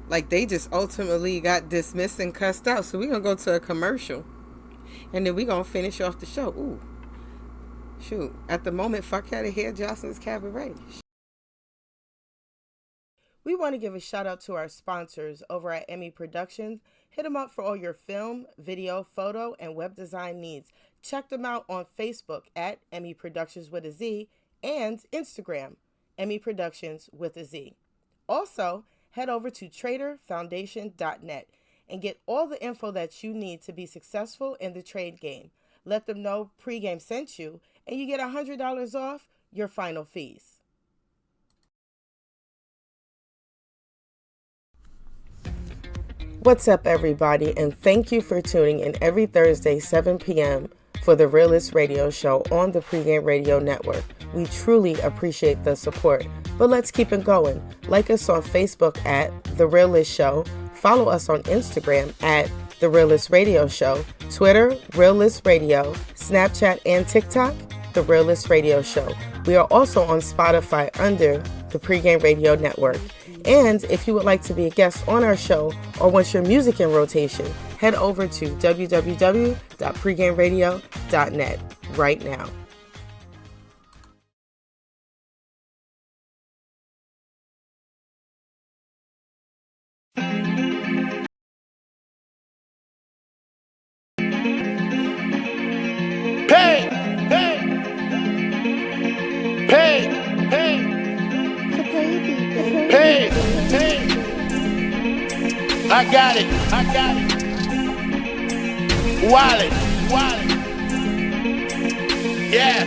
like they just ultimately got dismissed and cussed out. So we gonna go to a commercial. And then we gonna finish off the show. Ooh. Shoot. At the moment, fuck out of here, Jocelyn's Cabaret. We want to give a shout out to our sponsors over at Emmy Productions. Hit them up for all your film, video, photo, and web design needs. Check them out on Facebook at Emmy Productions with a Z and Instagram, Emmy Productions with a Z. Also, head over to traderfoundation.net and get all the info that you need to be successful in the trade game. Let them know Pregame sent you, and you get $100 off your final fees. What's up, everybody, and thank you for tuning in every Thursday, 7 p.m. for The Realist Radio Show on the Pregame Radio Network. We truly appreciate the support, but let's keep it going. Like us on Facebook at The Realist Show, follow us on Instagram at The Realist Radio Show, Twitter, Realist Radio, Snapchat, and TikTok, The Realist Radio Show. We are also on Spotify under the Pregame Radio Network. And if you would like to be a guest on our show or want your music in rotation, head over to www.pregameradio.net right now. Hey! Hey! Hey! Hey! Hey! Hey! I got it. Wallet. Yeah.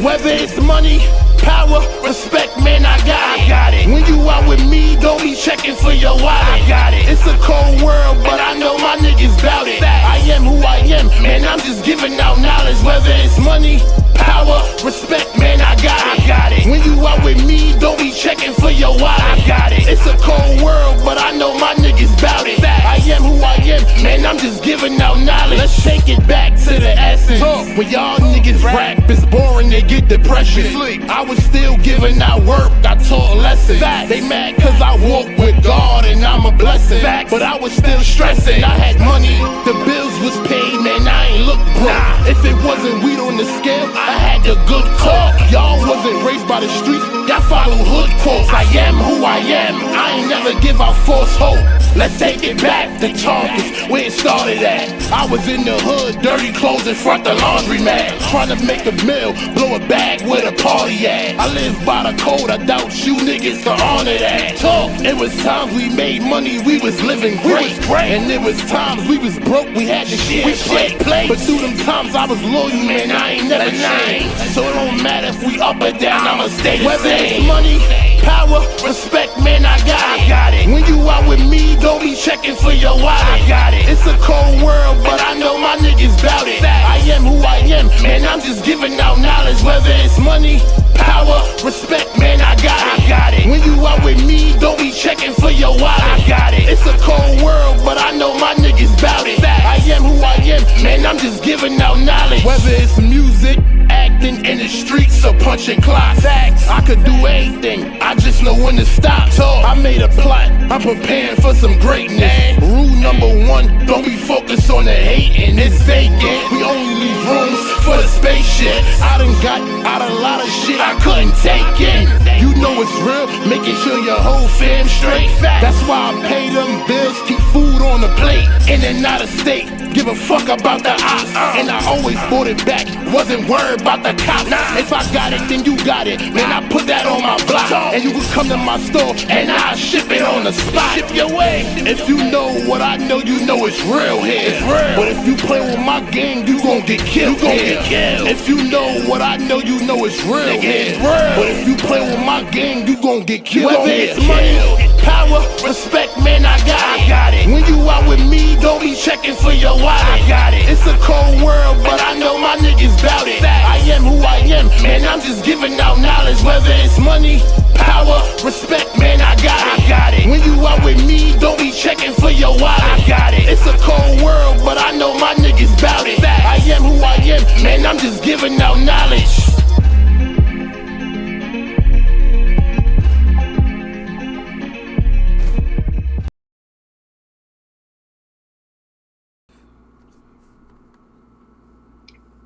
Whether it's money, power, respect, man, I got it. When you out with me, don't be checking for your wallet. I got it. It's a cold world, but I know my niggas bout it. I am who I am, man, I'm just giving out knowledge. Whether it's money, power, respect, man, I got it. When you out with me, don't be checking for your wallet. I got it. It's a cold world, but I know my niggas bout it. I am who I am, man, I'm just giving out knowledge. Let's take it back to the essence. When y'all niggas rap, it's boring, they get depression. I was still giving out work, I taught lessons. They mad cause I walk with God and I'm a blessing. But I was still stressing, I had money, the bills was paid, man, I ain't look broke. If it wasn't weed on the scale, I had the good talk. Y'all wasn't raised by the streets, y'all follow hood quotes. I am who I am, I ain't never give out false hope. Let's take it back, the talk is where it started at. I was in the hood, dirty clothes in front the laundromat, trying to make a meal, blow a bag with a party at. I live by the code, I doubt you niggas can honor that. Talk, it was times we made money, we was living great. And there was times we was broke, we had to share play. But through them times I was loyal, man, I ain't never changed. So it don't matter if we up or down, I'ma stay the same. Whether it's money, power, respect, man, I got it. When you out with me, don't be checking for your wallet. I got it. It's a cold world, but I know my niggas bout it. I am who I am, man, I'm just giving out knowledge. Whether it's money, power, respect, man, I got it. When you out with me, don't be checking for your wallet. I got it. It's a cold world, but I know my niggas bout it. I am who I am, man, I'm just giving out knowledge. Whether it's music, acting in the streets, or punching clocks, I could do anything, I just know when to stop. So I made a plot, I'm preparing for some greatness. Rule number one, don't be focused on the hating, it's vacant. We only leave rooms for the spaceship. I done got out a lot of shit I couldn't take in. You know it's real, making sure your whole fam straight. That's why I pay them bills, keep food on the plate. In and out of state, give a fuck about the ops. And I always bought it back, wasn't worried about the cops. If I got it, then you got it, man, I put that on my block. And you can come to my store, and I'll ship it on the spot. Ship your way. If you know what I know, you know it's real here. But if you play with my gang, you gon' get killed. If you know what I know, you know it's real here. But if you play with my gang, you gon' get killed. Whether it's money, power, respect, man, I got it. When you out with me, don't be checking for your wallet. I got it. It's a cold world, but I know my niggas bout it. I am who I am, man, I'm just giving out knowledge. Whether it's money, power, respect, man, I got it. When you out with me, don't be checking for your wallet. I got it. It's a cold world, but I know my niggas bout it. I am who I am, man, I'm just giving out knowledge.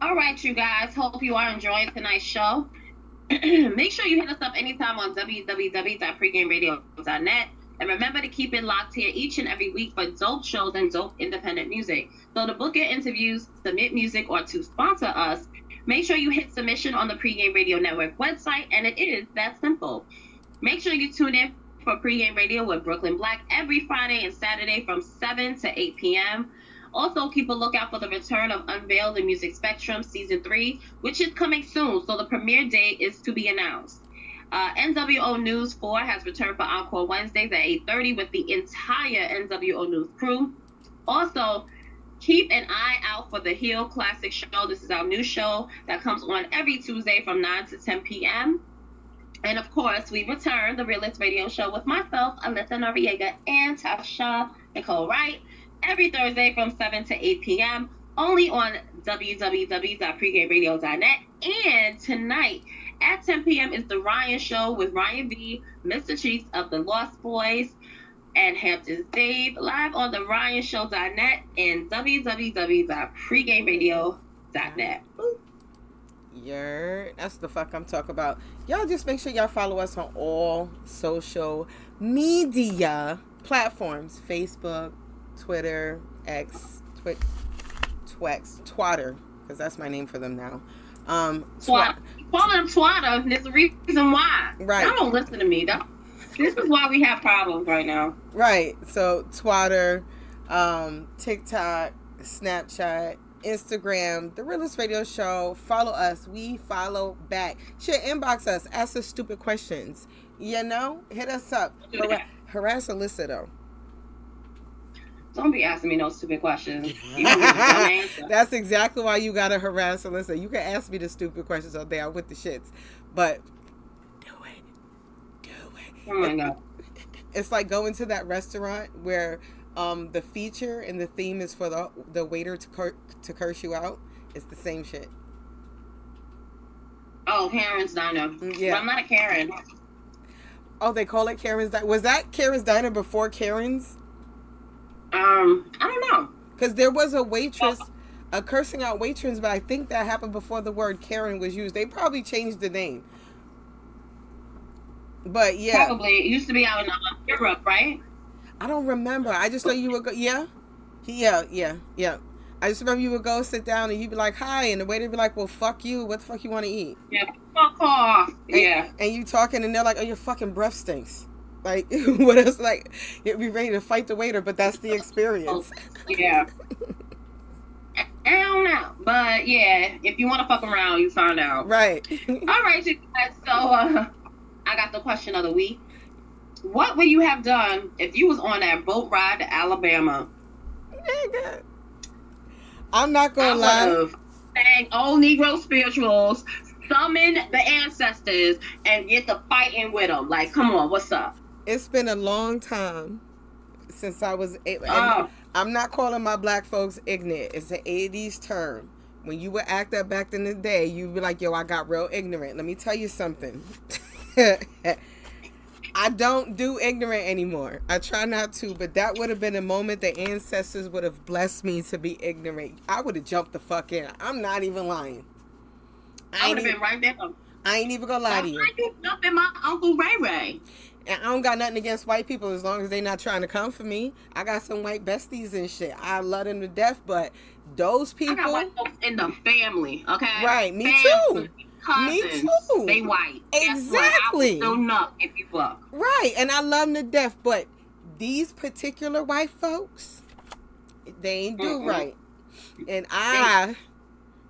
Alright, you guys, hope you are enjoying tonight's show. Make sure you hit us up anytime on www.pregameradio.net. And remember to keep it locked here each and every week for dope shows and dope independent music. So to book your interviews, submit music, or to sponsor us, make sure you hit submission on the Pregame Radio Network website, and it is that simple. Make sure you tune in for Pregame Radio with Brooklyn Black every Friday and Saturday from 7 to 8 p.m. Also, keep a lookout for the return of Unveil the Music Spectrum Season 3, which is coming soon, so the premiere date is to be announced. NWO News 4 has returned for Encore Wednesdays at 8:30 with the entire NWO News crew. Also, keep an eye out for the Heel Classic Show. This is our new show that comes on every Tuesday from 9 to 10 p.m. And of course, we return the Realist Radio Show with myself, Alyssa Noriega, and Tasha, Nicole, Wright, every Thursday from 7 to 8 p.m. only on www.pregameradio.net. And tonight at 10 p.m. is the Ryan Show with Ryan V, Mr. Cheeks of the Lost Boys, and Hampton's Dave, live on the RyanShow.net and www.pregameradio.net. That's the fuck I'm talking about. Y'all just make sure y'all follow us on all social media platforms: Facebook, Twitter, X, Twatter, because that's my name for them now. Twatter. Call them Twatter. There's a reason why. Right. Y'all don't listen to me. This is why we have problems right now. Right. So Twatter, TikTok, Snapchat, Instagram, The Realest Radio Show. Follow us. We follow back. Shit, inbox us. Ask us stupid questions. You know? Hit us up. Harass Alyssa, though. Don't be asking me no stupid questions. You don't get a dumb answer. That's exactly why you gotta harass Alyssa. You can ask me the stupid questions all day. I'm with the shits. But do it. Oh my God. It's like going to that restaurant where the feature and the theme is for the waiter to curse you out. It's the same shit. Oh, Karen's Diner. Yeah. But I'm not a Karen. Oh, they call it Karen's Diner. Was that Karen's Diner before Karen's? I don't know. Because there was a waitress, a cursing out waitress, but I think that happened before the word Karen was used. They probably changed the name. But yeah. Probably. It used to be out in Europe, right? I don't remember. I just thought you would go. Yeah. I just remember you would go sit down and you'd be like, hi. And the waiter would be like, well, fuck you. What the fuck you want to eat? Yeah, fuck off. Yeah. And you talking and they're like, oh, your fucking breath stinks. Like, what else? Like, you'd be ready to fight the waiter, but that's the experience. Yeah. I don't know. But, yeah, if you want to fuck around, you find out. Right. All right, you guys. So, I got the question of the week. What would you have done if you was on that boat ride to Alabama? Nigga. I'm not going to lie. I would have sang old Negro spirituals, summon the ancestors, and get to fighting with them. Like, come on, what's up? It's been a long time since I was. I'm not calling my black folks ignorant. It's an 80s term. When you would act up back in the day, you'd be like, yo, I got real ignorant. Let me tell you something. I don't do ignorant anymore. I try not to, but that would have been a moment the ancestors would have blessed me to be ignorant. I would have jumped the fuck in. I'm not even lying. I would have been right there. I ain't even gonna lie to you. I you jumping my Uncle Ray Ray. And I don't got nothing against white people as long as they not trying to come for me. I got some white besties and shit. I love them to death, but those people. I got white folks in the family, okay? Right, me family, too. Cousins, me too. They white. Exactly. I will not if you fuck. Right, and I love them to death, but these particular white folks, they ain't do right. And I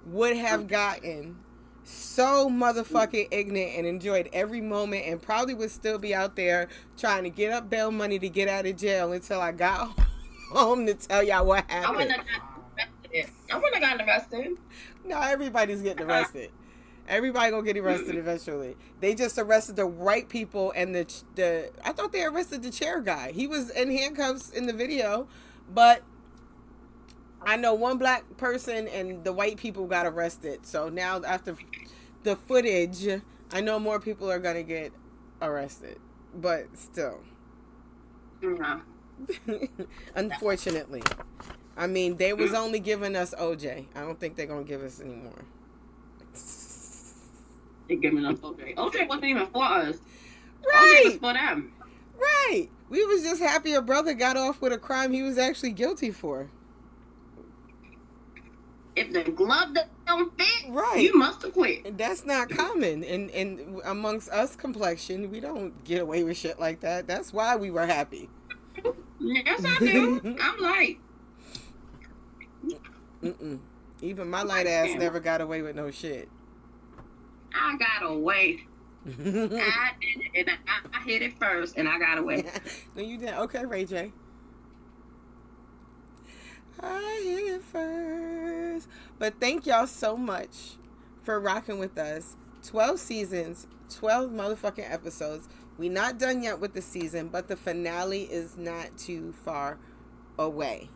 would have gotten so motherfucking ignorant and enjoyed every moment and probably would still be out there trying to get up bail money to get out of jail until I got home to tell y'all what happened. I wouldn't have gotten arrested. No, everybody's getting arrested. Everybody gonna get arrested eventually. They just arrested the right people and the I thought they arrested the chair guy. He was in handcuffs in the video, but I know one black person and the white people got arrested. So now after the footage, I know more people are going to get arrested. But still. Unfortunately. I mean, they was only giving us OJ. I don't think they're going to give us anymore. They're giving us OJ. OJ wasn't even for us. Right. OJ was for them. Right. We was just happy a brother got off with a crime he was actually guilty for. If the glove don't fit, right, you must have quit. And that's not common. And amongst us complexion, we don't get away with shit like that. That's why we were happy. Yes, I do. I'm like. Even my light ass never got away with no shit. I got away. I did it, and I hit it first, and I got away. No, you didn't. Okay, Ray J. I hit it first. But thank y'all so much for rocking with us. 12 seasons, 12 motherfucking episodes. We not done yet with the season, but the finale is not too far away.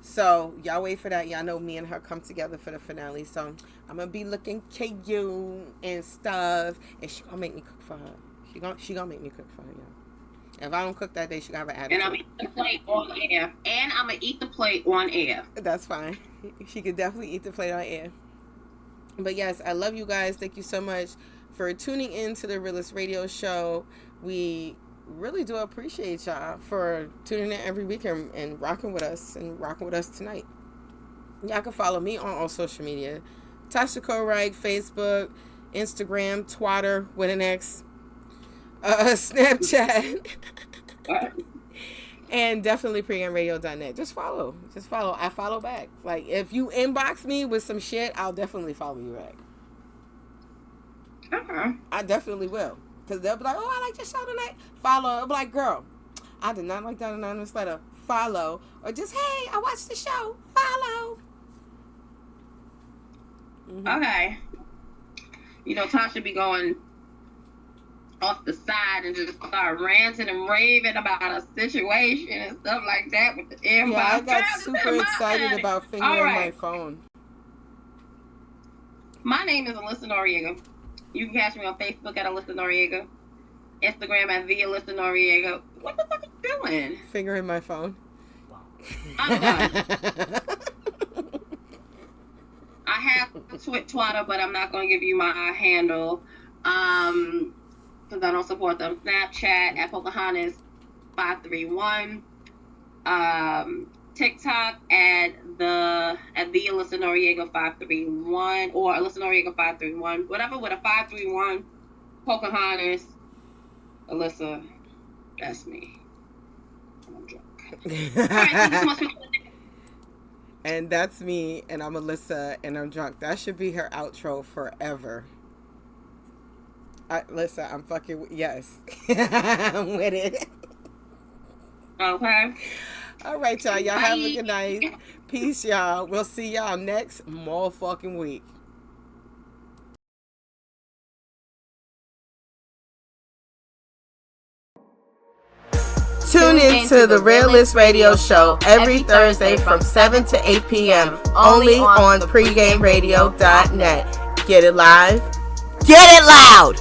So y'all wait for that. Y'all know me and her come together for the finale. So I'm gonna be looking cute and stuff, and she gonna make me cook for her. She gonna make me cook for her, y'all. If I don't cook that day, she gonna have an attitude. And I'm eat the plate on air. And I'm gonna eat the plate on air. That's fine. She could definitely eat the plate on air. But yes, I love you guys. Thank you so much for tuning in to the Realest Radio Show. We really do appreciate y'all for tuning in every week and rocking with us tonight. Y'all can follow me on all social media. Tasha Wright, Facebook, Instagram, Twitter with an X, Snapchat. And definitely pregameradio.net. Just follow. I follow back. Like, if you inbox me with some shit, I'll definitely follow you back. I definitely will. Because they'll be like, oh, I like your show tonight. Follow. I'll be like, girl, I did not like that anonymous letter. Follow. Or just, hey, I watched the show. Follow. Okay. You know, Tasha be going off the side and just start ranting and raving about a situation and stuff like that with the inbox. Yeah, I got super excited about fingering my phone. My name is Alyssa Noriega. You can catch me on Facebook at Alyssa Noriega. Instagram at the Alyssa Noriega. What the fuck are you doing? Fingering my phone. I'm done. I have Twitter, but I'm not going to give you my handle. Because I don't support them. Snapchat at Pocahontas531. TikTok at the Alyssa Noriega 531 or Alyssa Noriega 531. Whatever with a 531. Pocahontas. Alyssa. That's me. I'm drunk. All right, thank you so much for And that's me, and I'm Alyssa, and I'm drunk. That should be her outro forever. Alyssa, I'm fucking... Yes. I'm with it. Okay. All right, y'all. Y'all have a good night. Peace, y'all. We'll see y'all next motherfucking week. Tune in to the Realist Radio Show every Thursday from 7 to 8 p.m. only on pregameradio.net. Get it live. Get it loud.